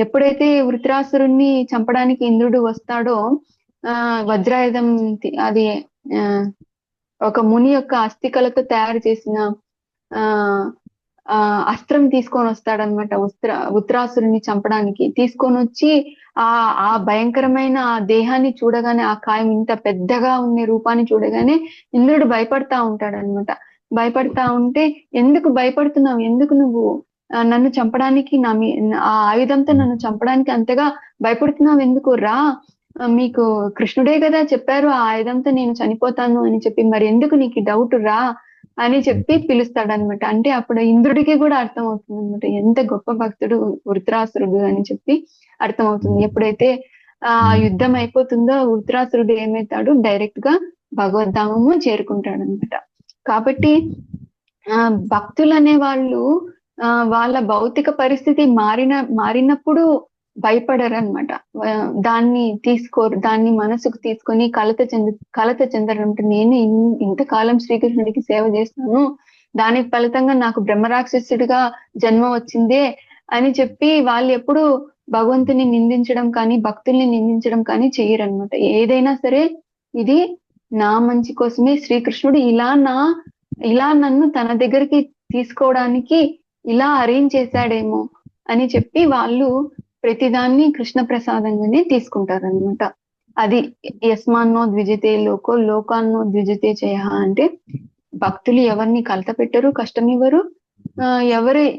ఎప్పుడైతే వృత్రాసురుణ్ణి చంపడానికి ఇంద్రుడు వస్తాడో వజ్రాయుధం, అది ఒక ముని యొక్క అస్థికలతో తయారు చేసిన అస్త్రం తీసుకొని వస్తాడనమాట. వృత్రాసురుని చంపడానికి తీసుకొని వచ్చి ఆ భయంకరమైన ఆ దేహాన్ని చూడగానే, ఆ కాయం ఇంత పెద్దగా ఉండే రూపాన్ని చూడగానే ఇంద్రుడు భయపడతా ఉంటాడనమాట. భయపడతా ఉంటే, ఎందుకు భయపడుతున్నావు, ఎందుకు నువ్వు నన్ను చంపడానికి, ఆ ఆయుధంతో నన్ను చంపడానికి అంతగా భయపడుతున్నావు ఎందుకు, రా, మీకు కృష్ణుడే కదా చెప్పారు ఆ ఆయుధంతో నేను చనిపోతాను అని చెప్పి, మరి ఎందుకు నీకు డౌట్, రా అని చెప్పి పిలుస్తాడనమాట. అంటే అప్పుడు ఇంద్రుడికి కూడా అర్థం అవుతుంది అనమాట, ఎంత గొప్ప భక్తుడు వృత్రాసురుడు అని చెప్పి అర్థమవుతుంది. ఎప్పుడైతే ఆ యుద్ధం అయిపోతుందో వృత్రాసురుడు ఏమైతాడు, డైరెక్ట్ గా భగవద్ధామము చేరుకుంటాడు అనమాట. కాబట్టి భక్తులు అనే వాళ్ళు వాళ్ళ భౌతిక పరిస్థితి మారినప్పుడు భయపడరనమాట. దాన్ని తీసుకోరు, దాన్ని మనసుకు తీసుకొని కలత చెందరంటే, నేను ఇంతకాలం శ్రీకృష్ణుడికి సేవ చేస్తాను, దానికి ఫలితంగా నాకు బ్రహ్మరాక్షసుడిగా జన్మ వచ్చిందే అని చెప్పి వాళ్ళు ఎప్పుడు భగవంతుని నిందించడం కానీ భక్తుల్ని నిందించడం కానీ చేయరనమాట. ఏదైనా సరే ఇది నా మంచి కోసమే, శ్రీకృష్ణుడు ఇలా నన్ను తన దగ్గరికి తీసుకోవడానికి ఇలా అరేంజ్ చేశాడేమో అని చెప్పి వాళ్ళు ప్రతిదాన్ని కృష్ణ ప్రసాదంగానే తీసుకుంటారనమాట. అది యస్మాన్నో ద్విజతే లోకాన్నో ద్విజతే చయ అంటే, భక్తులు ఎవరిని కలత పెట్టరు, కష్టం ఇవ్వరు.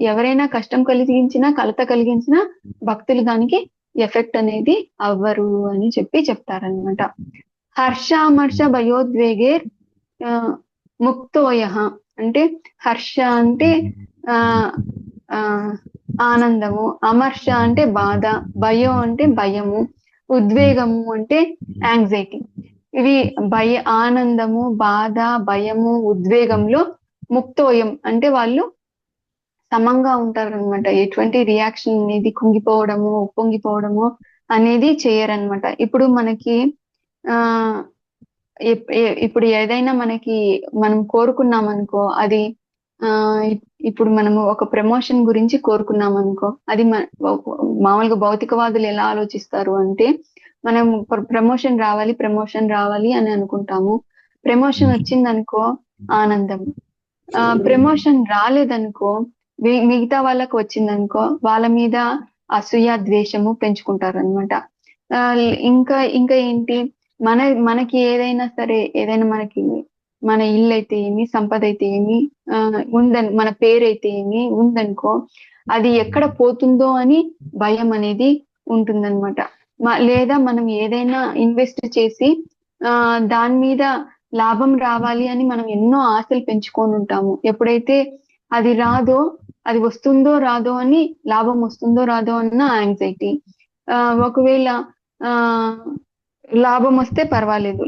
ఎవరైనా కష్టం కలిగించినా కలత కలిగించినా భక్తులు దానికి ఎఫెక్ట్ అనేది అవ్వరు అని చెప్పి చెప్తారనమాట. హర్షామర్ష భయోద్వేగేర్ ముక్తోయ అంటే, హర్ష అంటే ఆ ఆ ఆనందము, అమర్ష అంటే బాధ, భయం అంటే భయము, ఉద్వేగము అంటే యాంగ్జైటీ. ఇవి ఆనందము, బాధ, భయము, ఉద్వేగంలో ముక్తోయం అంటే వాళ్ళు సమంగా ఉంటారనమాట. ఎటువంటి రియాక్షన్ అనేది కుంగిపోవడము, ఉప్పొంగిపోవడము అనేది చేయరనమాట. ఇప్పుడు మనకి ఆ ఇప్పుడు ఏదైనా మనకి మనం కోరుకున్నాం అనుకో, అది ఆ ఇప్పుడు మనము ఒక ప్రమోషన్ గురించి కోరుకున్నాం అనుకో, అది మామూలుగా భౌతికవాదులు ఎలా ఆలోచిస్తారు అంటే, మనం ప్రమోషన్ రావాలి, ప్రమోషన్ రావాలి అని అనుకుంటాము. ప్రమోషన్ వచ్చిందనుకో ఆనందం. ప్రమోషన్ రాలేదనుకో, మిగతా వాళ్ళకు వచ్చిందనుకో వాళ్ళ మీద అసూయ, ద్వేషము పెంచుకుంటారనమాట. ఇంకా ఇంకా ఏంటి, మనకి ఏదైనా సరే, ఏదైనా మనకి మన ఇల్లు అయితే ఏమి, సంపద అయితే ఏమి, మన పేరైతే ఏమి ఉందనుకో, అది ఎక్కడ పోతుందో అని భయం అనేది ఉంటుందన్నమాట. లేదా మనం ఏదైనా ఇన్వెస్ట్ చేసి దాని మీద లాభం రావాలి అని మనం ఎన్నో ఆశలు పెంచుకొని ఉంటాము. ఎప్పుడైతే అది రాదో, అది వస్తుందో రాదో అని, లాభం వస్తుందో రాదో అన్న యాంగ్జైటీ. ఒకవేళ ఆ లాభం వస్తే పర్వాలేదు,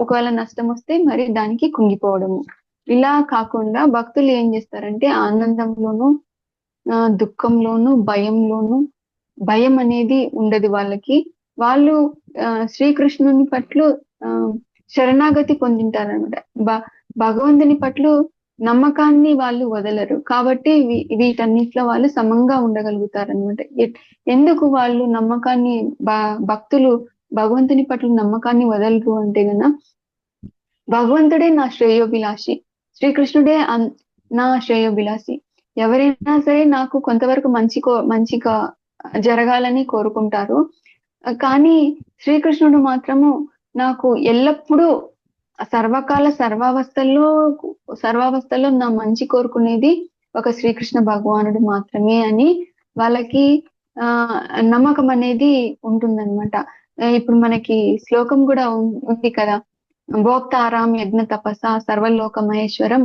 ఒకవేళ నష్టం వస్తే మరి దానికి కుంగిపోవడము. ఇలా కాకుండా భక్తులు ఏం చేస్తారంటే ఆనందంలోను, దుఃఖంలోను, భయంలోను, భయం అనేది ఉండదు వాళ్ళకి. వాళ్ళు శ్రీకృష్ణుని పట్ల శరణాగతి పొందింటారనమాట. భగవంతుని పట్ల నమ్మకాన్ని వాళ్ళు వదలరు. కాబట్టి వీటన్నిటిలో వాళ్ళు సమంగా ఉండగలుగుతారనమాట. ఎందుకు వాళ్ళు నమ్మకాన్ని, భక్తులు భగవంతుని పట్ల నమ్మకాన్ని వదలరు అంటే గన, భగవంతుడే నా శ్రేయోభిలాషి, శ్రీకృష్ణుడే నా శ్రేయోభిలాషి. ఎవరైనా సరే నాకు కొంతవరకు మంచిగా జరగాలని కోరుకుంటారు. కానీ శ్రీకృష్ణుడు మాత్రము నాకు ఎల్లప్పుడూ సర్వకాల సర్వావస్థల్లో నా మంచి కోరుకునేది ఒక శ్రీకృష్ణ భగవానుడు మాత్రమే అని వాళ్ళకి నమ్మకం అనేది ఉంటుందన్నమాట. ఇప్పుడు మనకి శ్లోకం కూడా ఉంది కదా, భోక్తారాం యజ్ఞ తపస సర్వలోక మహేశ్వరం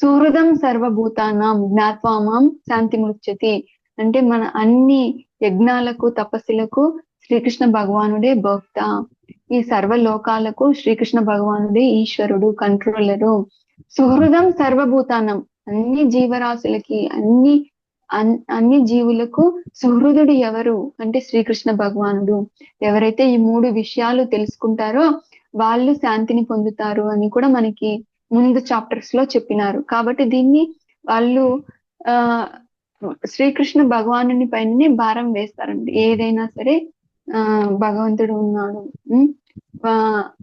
సుహృదం సర్వభూతానాం జ్ఞాత్వామాం శాంతి ముచ్యతి. అంటే మన అన్ని యజ్ఞాలకు, తపస్సులకు శ్రీకృష్ణ భగవానుడే భోక్త. ఈ సర్వలోకాలకు శ్రీకృష్ణ భగవానుడే ఈశ్వరుడు, కంట్రోలరు. సుహృదం సర్వభూతానం, అన్ని జీవరాశులకి, అన్ని జీవులకు సుహృదుడు ఎవరు అంటే శ్రీకృష్ణ భగవానుడు. ఎవరైతే ఈ 3 విషయాలు తెలుసుకుంటారో వాళ్ళు శాంతిని పొందుతారు అని కూడా మనకి ముందు చాప్టర్స్ లో చెప్పినారు. కాబట్టి దీన్ని వాళ్ళు శ్రీకృష్ణ భగవానుని పైననే భారం వేస్తారండి. ఏదైనా సరే భగవంతుడు ఉన్నాడు,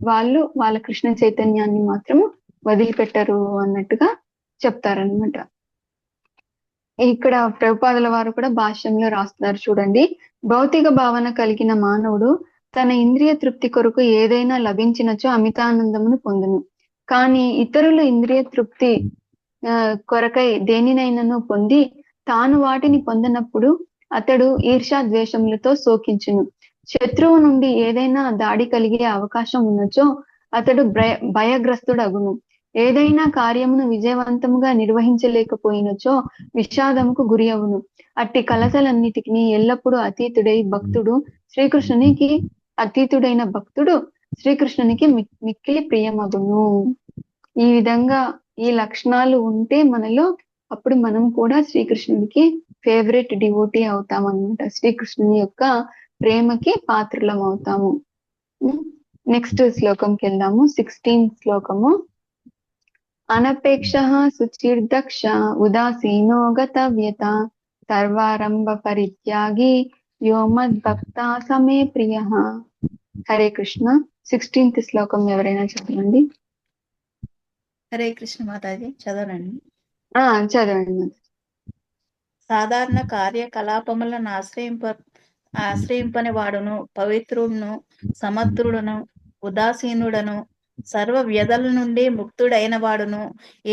వాళ్ళు వాళ్ళ కృష్ణ చైతన్యాన్ని మాత్రం వదిలిపెట్టరు అన్నట్టుగా చెప్తారనమాట. ఇక్కడ ప్రభుపాదుల వారు కూడా భాష్యంలో రాస్తున్నారు చూడండి. భౌతిక భావన కలిగిన మానవుడు తన ఇంద్రియ తృప్తి కొరకు ఏదైనా లభించినచో అమితానందమును పొందును. కానీ ఇతరులు ఇంద్రియ తృప్తి కొరకై దేనినైనాను పొంది తాను వాటిని పొందనప్పుడు అతడు ఈర్ష్యా ద్వేషములతో శోకించును. శత్రువు నుండి ఏదైనా దాడి కలిగే అవకాశం ఉన్నచో అతడు భయగ్రస్తుడగును. ఏదైనా కార్యమును విజయవంతముగా నిర్వహించలేకపోయినచో విషాదముకు గురి అవును. అట్టి కలతలన్నిటికీ ఎల్లప్పుడూ అతీతుడై భక్తుడు శ్రీకృష్ణునికి అతీతుడైన భక్తుడు శ్రీకృష్ణునికి మిక్కిలి ప్రియమగును. ఈ విధంగా ఈ లక్షణాలు ఉంటే మనలో, అప్పుడు మనం కూడా శ్రీకృష్ణుడికి ఫేవరెట్ డివోటీ అవుతాం అన్నమాట. శ్రీకృష్ణుని యొక్క ప్రేమకి పాత్రలం అవుతాము. నెక్స్ట్ శ్లోకంకి వెళ్దాము. 16th శ్లోకము. అనపేక్ష శుచిర్దక్ష ఉదాసీనో గతవ్యత సర్వారంభ పరిత్యాగి యో మద్భక్త సమే ప్రియ. హరే కృష్ణ. 16th శ్లోకం ఎవరైనా చదవండి. హరే కృష్ణ మాతాజీ, చదవనండి. చదవండి. సాధారణ కార్యకలాపములను ఆశ్రయింపని వాడును, పవిత్రుడును, సమర్థుడును, ఉదాసీనుడను, సర్వ వ్యధల నుండి ముక్తుడైన వాడును,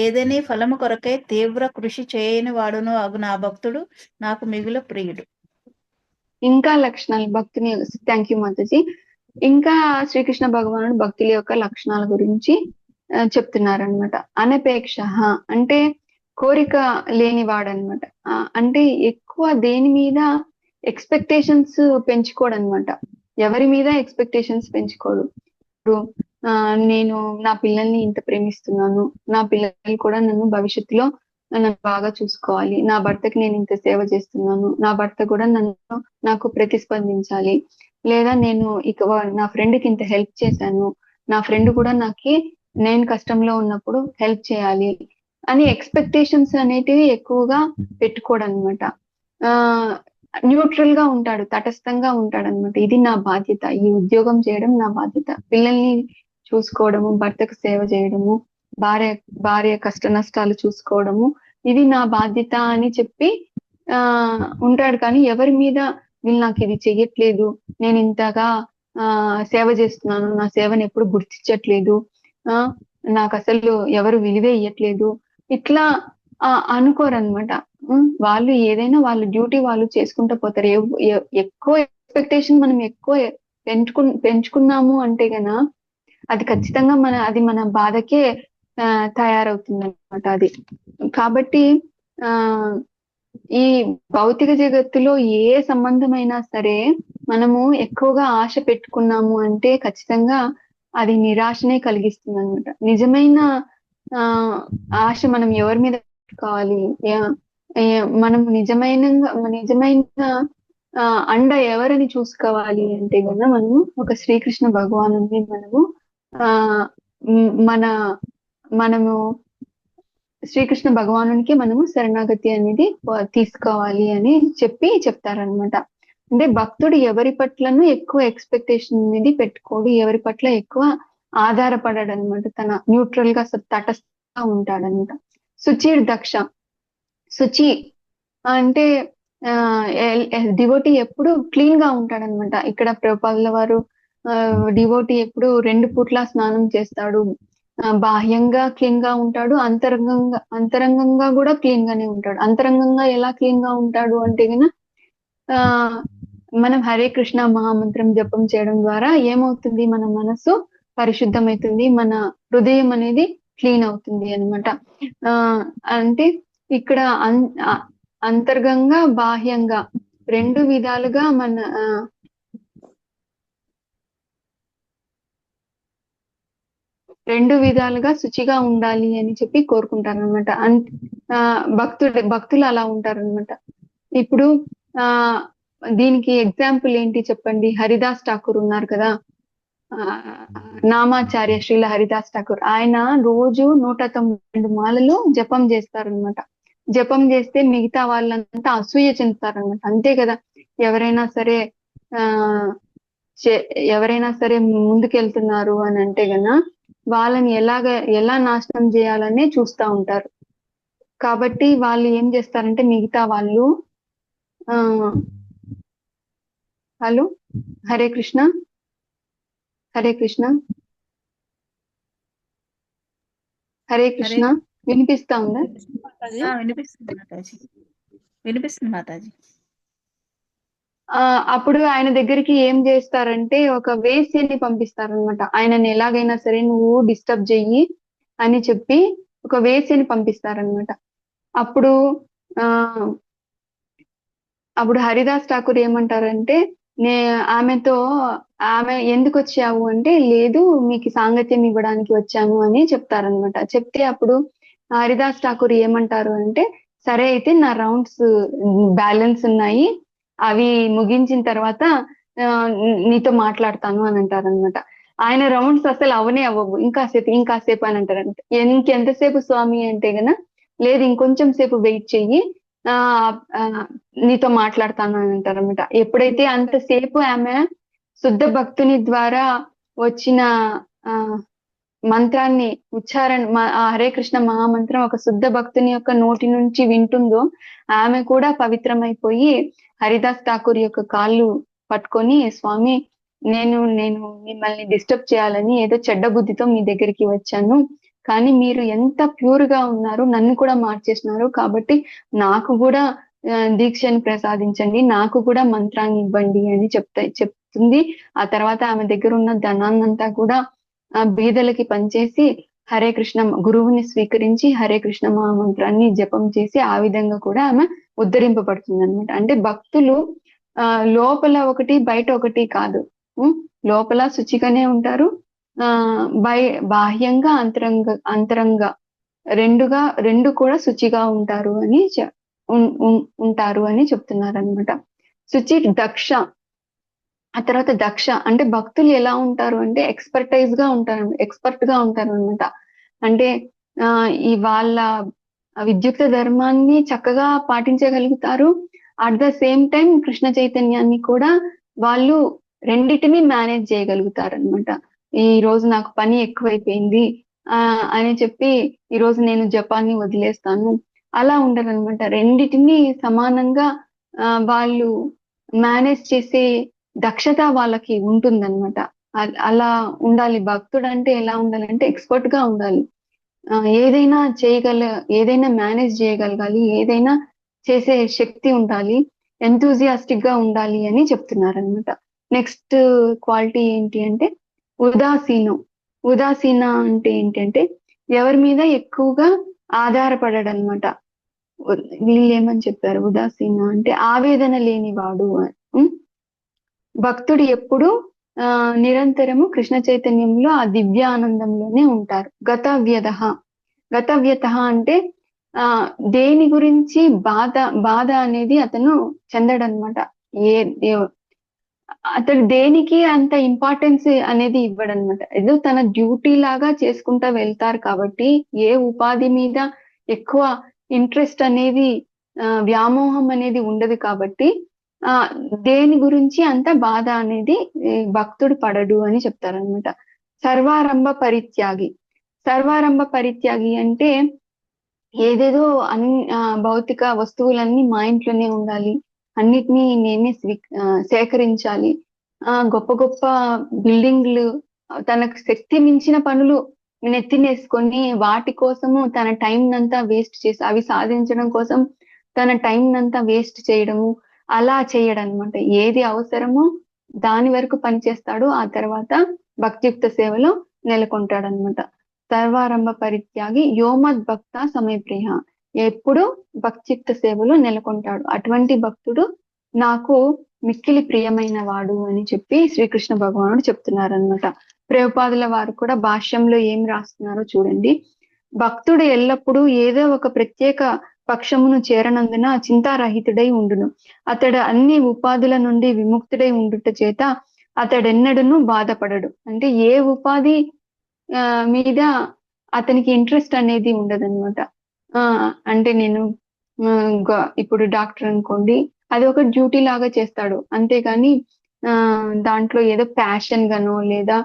ఏదని ఫలము కొరకై తీవ్ర కృషి చేయని వాడును అగు నా భక్తుడు నాకు మిగుల ప్రియుడు. ఇంకా లక్షణాలు భక్తుని. Thank you Mataji. ఇంకా శ్రీకృష్ణ భగవానుడు భక్తుల యొక్క లక్షణాల గురించి చెప్తున్నారనమాట. అనపేక్ష అంటే కోరిక లేనివాడనమాట. అంటే ఎక్కువ దేని మీద ఎక్స్పెక్టేషన్స్ పెంచుకోడు అనమాట. ఎవరి మీద ఎక్స్పెక్టేషన్స్ పెంచుకోడు. ఇప్పుడు నేను నా పిల్లల్ని ఇంత ప్రేమిస్తున్నాను, నా పిల్లలు కూడా నన్ను భవిష్యత్తులో నన్ను బాగా చూసుకోవాలి, నా భర్తకి నేను ఇంత సేవ చేస్తున్నాను, నా భర్త కూడా నాకు ప్రతిస్పందించాలి, లేదా నేను నా ఫ్రెండ్ కి ఇంత హెల్ప్ చేశాను, నా ఫ్రెండ్ కూడా నేను కష్టంలో ఉన్నప్పుడు హెల్ప్ చేయాలి అని ఎక్స్పెక్టేషన్స్ అనేటివి ఎక్కువగా పెట్టుకోడు అనమాట. న్యూట్రల్ గా ఉంటాడు, తటస్థంగా ఉంటాడు అనమాట. ఇది నా బాధ్యత, ఈ ఉద్యోగం చేయడం నా బాధ్యత, పిల్లల్ని చూసుకోవడము, భర్తకు సేవ చేయడము, భార్య కష్ట నష్టాలు చూసుకోవడము, ఇది నా బాధ్యత అని చెప్పి ఉంటాడు. కానీ ఎవరి మీద వీళ్ళు నాకు ఇది చెయ్యట్లేదు, నేను ఇంతగా సేవ చేస్తున్నాను, నా సేవను ఎప్పుడు గుర్తించట్లేదు, నాకు అసలు ఎవరు విలువే ఇయ్యట్లేదు, ఇట్లా అనుకోరనమాట. వాళ్ళు ఏదైనా వాళ్ళ డ్యూటీ వాళ్ళు చేసుకుంటూ పోతారు. ఎక్కువ ఎక్స్పెక్టేషన్ మనం ఎక్కువ పెంచుకున్నాము అంటే గనా అది ఖచ్చితంగా అది మన బాధకే తయారవుతుంది అనమాట. అది కాబట్టి ఈ భౌతిక జగత్తులో ఏ సంబంధమైనా సరే మనము ఎక్కువగా ఆశ పెట్టుకున్నాము అంటే ఖచ్చితంగా అది నిరాశనే కలిగిస్తుంది అనమాట. నిజమైన ఆశ మనం ఎవరి మీద పెట్టుకోవాలి, మనం నిజమైన అండ ఎవరని చూసుకోవాలి అంటే కన్నా మనము ఒక శ్రీకృష్ణ భగవాను మనము శ్రీకృష్ణ భగవానునికి మనము శరణాగతి అనేది తీసుకోవాలి అని చెప్తారనమాట. అంటే భక్తుడు ఎవరి పట్లను ఎక్కువ ఎక్స్పెక్టేషన్ అనేది పెట్టుకోడు, ఎవరి పట్ల ఎక్కువ ఆధారపడాడు అనమాట. తన న్యూట్రల్ గా తటస్థంగా ఉంటాడనమాట. శుచిర్ దక్ష, శుచి అంటే డివోటీ ఎప్పుడు క్లీన్ గా ఉంటాడనమాట. ఇక్కడ ప్రభుపాదుల వారు డివోటీ ఎప్పుడు 2 పూట్ల స్నానం చేస్తాడు, బాహ్యంగా క్లీన్ గా ఉంటాడు, అంతరంగంగా కూడా క్లీన్ గానే ఉంటాడు. అంతరంగంగా ఎలా క్లీన్ గా ఉంటాడు అంటే గన మనం హరే కృష్ణ మహామంత్రం జపం చేయడం ద్వారా ఏమవుతుంది, మన మనసు పరిశుద్ధమవుతుంది, మన హృదయం అనేది క్లీన్ అవుతుంది అనమాట. అంటే ఇక్కడ అంతర్గంగా బాహ్యంగా 2 విధాలుగా రెండు విధాలుగా శుచిగా ఉండాలి అని చెప్పి కోరుకుంటారు అనమాట. భక్తులు అలా ఉంటారు అనమాట. ఇప్పుడు దీనికి ఎగ్జాంపుల్ ఏంటి చెప్పండి? హరిదాస్ ఠాకూర్ ఉన్నారు కదా, నామాచార్య శ్రీల హరిదాస్ ఠాకూర్. ఆయన రోజు 192 మాలలు జపం చేస్తారనమాట. జపం చేస్తే మిగతా వాళ్ళంతా అసూయ చెందుతారనమాట. అంతే కదా, ఎవరైనా సరే ముందుకెళ్తున్నారు అని అంటే గనా వాళ్ళని ఎలా నాశనం చేయాలనే చూస్తా ఉంటారు. కాబట్టి వాళ్ళు ఏం చేస్తారంటే మిగతా వాళ్ళు హలో హరే కృష్ణ హరే కృష్ణ హరే కృష్ణ వినిపిస్తా ఉందా? వినిపిస్తుంది మాతాజీ. అప్పుడు ఆయన దగ్గరికి ఏం చేస్తారంటే ఒక వేశ్యని పంపిస్తారనమాట. ఆయనని ఎలాగైనా సరే నువ్వు డిస్టర్బ్ చెయ్యి అని చెప్పి ఒక వేశ్యని పంపిస్తారనమాట. అప్పుడు హరిదాస్ ఠాకూర్ ఏమంటారంటే ఆమె ఎందుకు వచ్చావు అంటే, లేదు మీకు సాంగత్యం ఇవ్వడానికి వచ్చాను అని చెప్తారనమాట. చెప్తే అప్పుడు హరిదాస్ ఠాకూర్ ఏమంటారు అంటే, సరే అయితే నా రౌండ్స్ బ్యాలెన్స్ ఉన్నాయి, అవి ముగించిన తర్వాత నీతో మాట్లాడతాను అని అంటారనమాట. ఆయన రౌండ్స్ అసలు అవనే అవ్వవు, ఇంకాసేపు అని అంటారంట. ఇంకెంతసేపు స్వామి అంటే గన, లేదు ఇంకొంచెం సేపు వెయిట్ చెయ్యి, నీతో మాట్లాడతాను అని అంటారనమాట. ఎప్పుడైతే అంతసేపు ఆమె శుద్ధ భక్తుని ద్వారా వచ్చిన మంత్రాన్ని హరే కృష్ణ మహామంత్రం ఒక శుద్ధ భక్తుని యొక్క నోటి నుంచి వింటుందో, ఆమె కూడా పవిత్రమైపోయి హరిదాస్ ఠాకూర్ యొక్క కాళ్ళు పట్టుకొని, స్వామి నేను మిమ్మల్ని డిస్టర్బ్ చేయాలని ఏదో చెడ్డ బుద్ధితో మీ దగ్గరికి వచ్చాను, కానీ మీరు ఎంత ప్యూర్ గా ఉన్నారు, నన్ను కూడా మార్చేసినారు, కాబట్టి నాకు కూడా దీక్షను ప్రసాదించండి, నాకు కూడా మంత్రాన్ని ఇవ్వండి అని చెప్తుంది. ఆ తర్వాత ఆమె దగ్గర ఉన్న ధనాన్నంతా కూడా బీదలకి పనిచేసి హరే కృష్ణ గురువుని స్వీకరించి హరే కృష్ణ మహామంత్రాన్ని జపం చేసి ఆ విధంగా కూడా ఆమె ఉద్ధరింపబడుతుంది అనమాట. అంటే భక్తులు లోపల ఒకటి బయట ఒకటి కాదు, లోపల శుచిగానే ఉంటారు, బాహ్యంగా అంతరంగా రెండు కూడా శుచిగా ఉంటారు అని ఉంటారు అని చెప్తున్నారు అనమాట. శుచి దక్ష, ఆ తర్వాత దక్ష అంటే భక్తులు ఎలా ఉంటారు అంటే ఎక్స్పర్ట్ గా ఉంటారు అనమాట. అంటే ఈ వాళ్ళ విద్యుక్త ధర్మాన్ని చక్కగా పాటించగలుగుతారు. At the same time Krishna చైతన్యాన్ని కూడా వాళ్ళు రెండిటిని మేనేజ్ చేయగలుగుతారు అనమాట. ఈ రోజు నాకు పని ఎక్కువైపోయింది అని చెప్పి ఈ రోజు నేను జపాన్ని వదిలేస్తాను అలా ఉండరు అనమాట. రెండిటిని సమానంగా వాళ్ళు మేనేజ్ చేసే దక్షత వాళ్ళకి ఉంటుందన్నమాట. అలా ఉండాలి. భక్తుడు అంటే ఎలా ఉండాలంటే ఎక్స్పర్ట్ గా ఉండాలి, ఏదైనా మేనేజ్ చేయగలగాలి, ఏదైనా చేసే శక్తి ఉండాలి, ఎంతూజియాస్టిక్ గా ఉండాలి అని చెప్తున్నారు అనమాట. నెక్స్ట్ క్వాలిటీ ఏంటి అంటే ఉదాసీన అంటే ఏంటంటే ఎవరి మీద ఎక్కువగా ఆధారపడడం అనమాట. వీళ్ళు ఏమని చెప్పారు, ఉదాసీన అంటే ఆవేదన లేనివాడు. భక్తుడు ఎప్పుడు నిరంతరము కృష్ణ చైతన్యంలో ఆ దివ్య ఆనందంలోనే ఉంటారు. గతవ్యత అంటే దేని గురించి బాధ అనేది అతను చెందడనమాట. అతడు దేనికి అంత ఇంపార్టెన్స్ అనేది ఇవ్వడనమాట. ఏదో తన డ్యూటీ లాగా చేసుకుంటా వెళ్తారు కాబట్టి ఏ ఉపాధి మీద ఎక్కువ ఇంట్రెస్ట్ అనేది వ్యామోహం అనేది ఉండదు కాబట్టి దేని గురించి అంత బాధ అనేది భక్తుడు పడడు అని చెప్తారనమాట. సర్వారంభ పరిత్యాగి అంటే ఏదేదో భౌతిక వస్తువులన్నీ మా ఇంట్లోనే ఉండాలి, అన్నిటినీ నేనే సేకరించాలి, గొప్ప గొప్ప బిల్డింగ్లు, తనకు శక్తి మించిన పనులు నెత్తినేసుకొని వాటి కోసము తన టైం నంతా వేస్ట్ చేసి అవి సాధించడం కోసం తన టైం నంతా వేస్ట్ చేయడము అలా చేయడనమాట. ఏది అవసరమో దాని వరకు పనిచేస్తాడు, ఆ తర్వాత భక్తియుక్త సేవలో నెలకొంటాడనమాట. సర్వారంభ పరిత్యాగి యోమద్ భక్త సమయప్రియ, ఎప్పుడు భక్తియుక్త సేవలో నెలకొంటాడు. అటువంటి భక్తుడు నాకు మిక్కిలి ప్రియమైన వాడు అని చెప్పి శ్రీకృష్ణ భగవానుడు చెప్తున్నారనమాట. ప్రభుపాదుల వారు కూడా భాష్యంలో ఏం రాస్తున్నారో చూడండి. భక్తుడు ఎల్లప్పుడూ ఏదో ఒక ప్రత్యేక పక్షమును చేరనందున చింతారహితుడై ఉండును. అతడు అన్ని ఉపాధుల నుండి విముక్తుడై ఉండుట చేత అతడెన్నడను బాధపడడు. అంటే ఏ ఉపాధి మీద అతనికి ఇంట్రెస్ట్ అనేది ఉండదన్నమాట. అంటే నేను ఇప్పుడు డాక్టర్ అనుకోండి, అది ఒక డ్యూటీ లాగా చేస్తాడు, అంతేగాని దాంట్లో ఏదో ప్యాషన్ గానో లేదా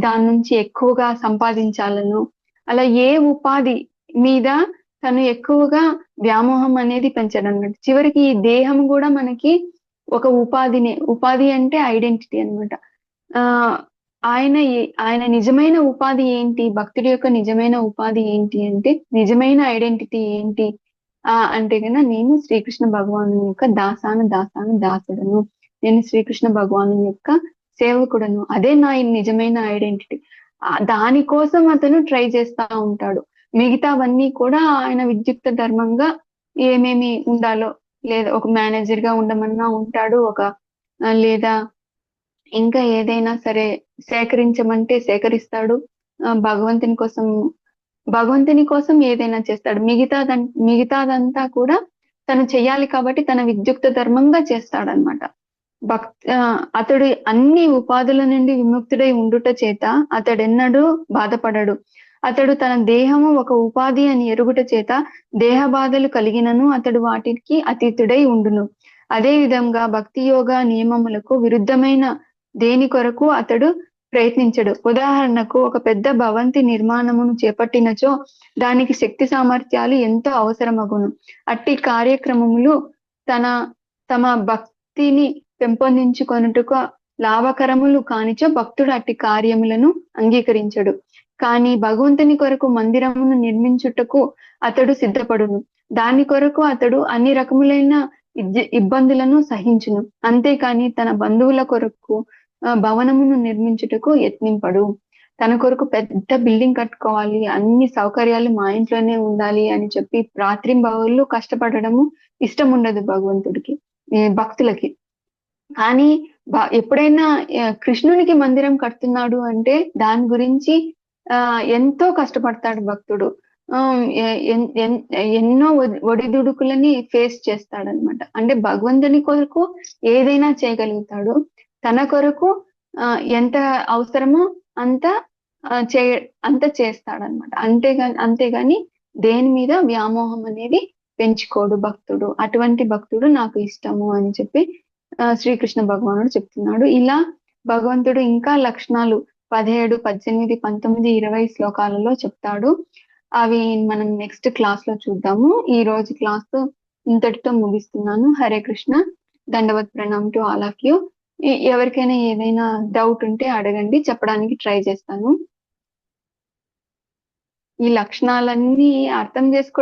దాని నుంచి ఎక్కువగా సంపాదించాలనో అలా ఏ ఉపాధి మీద తను ఎక్కువగా వ్యామోహం అనేది పెంచడన్నమాట. చివరికి ఈ దేహం కూడా మనకి ఒక ఉపాధి అంటే ఐడెంటిటీ అనమాట. ఆయన నిజమైన ఉపాధి ఏంటి, భక్తుడి యొక్క నిజమైన ఉపాధి ఏంటి అంటే నిజమైన ఐడెంటిటీ ఏంటి అంటే కన్నా నేను శ్రీకృష్ణ భగవాను యొక్క దాసుడను, నేను శ్రీకృష్ణ భగవాను యొక్క సేవకుడను, అదే నా నిజమైన ఐడెంటిటీ. దానికోసం అతను ట్రై చేస్తా ఉంటాడు. మిగతావన్నీ కూడా ఆయన విద్యుక్త ధర్మంగా ఏమేమి ఉండాలో, లేదా ఒక మేనేజర్ గా ఉండమన్నా ఉంటాడు, లేదా ఇంకా ఏదైనా సరే సేకరించమంటే సేకరిస్తాడు, భగవంతుని కోసం ఏదైనా చేస్తాడు. మిగతాదంతా కూడా తను చెయ్యాలి కాబట్టి తన విద్యుక్త ధర్మంగా చేస్తాడనమాట. అతడు అన్ని ఉపాధుల నుండి విముక్తుడై ఉండుట చేత అతడెన్నడూ బాధపడడు. అతడు తన దేహము ఒక ఉపాధి అని ఎరుగుట చేత దేహ బాధలు కలిగినను అతడు వాటికి అతీతుడై ఉండును. అదే విధంగా భక్తి యోగ నియమములకు విరుద్ధమైన దేని కొరకు అతడు ప్రయత్నించడు. ఉదాహరణకు ఒక పెద్ద భవంతి నిర్మాణమును చేపట్టినచో దానికి శక్తి సామర్థ్యాలు ఎంతో అవసరమగును. అట్టి కార్యక్రమములు తమ భక్తిని పెంపొందించుకొనుటకు లాభకరములు కానిచో భక్తుడు అట్టి కార్యములను అంగీకరించడు. కానీ భగవంతుని కొరకు మందిరమును నిర్మించుటకు అతడు సిద్ధపడును. దాని కొరకు అతడు అన్ని రకములైన ఇబ్బందులను సహించును. అంతేకాని తన బంధువుల కొరకు భవనమును నిర్మించుటకు యత్నింపడు. తన కొరకు పెద్ద బిల్డింగ్ కట్టుకోవాలి, అన్ని సౌకర్యాలు మా ఇంట్లోనే ఉండాలి అని చెప్పి రాత్రింబవళ్ళు కష్టపడడము ఇష్టం ఉండదు భగవంతుడికి, భక్తులకి. కానీ ఎప్పుడైనా కృష్ణునికి మందిరం కడుతున్నాడు అంటే దాని గురించి ఎంతో కష్టపడతాడు భక్తుడు. ఎన్నో ఒడిదుడుకులని ఫేస్ చేస్తాడనమాట. అంటే భగవంతుని కొరకు ఏదైనా చేయగలుగుతాడు. తన కొరకు ఎంత అవసరమో అంత చేస్తాడనమాట. అంతేగాని దేని మీద వ్యామోహం అనేది పెంచుకోడు భక్తుడు. అటువంటి భక్తుడు నాకు ఇష్టము అని చెప్పి శ్రీకృష్ణ భగవానుడు చెప్తున్నాడు. ఇలా భగవంతుడు ఇంకా లక్షణాలు 17, 18, 19, 20 శ్లోకాలలో చెప్తాడు. అవి మనం నెక్స్ట్ క్లాస్ లో చూద్దాము. ఈ రోజు క్లాస్ ఇంతటితో ముగిస్తున్నాను. Hare Krishna. Dandavat pranam to all of you. ఎవరికైనా ఏదైనా డౌట్ ఉంటే అడగండి, చెప్పడానికి ట్రై చేస్తాను. ఈ లక్షణాలన్నీ అర్థం చేసుకోవడం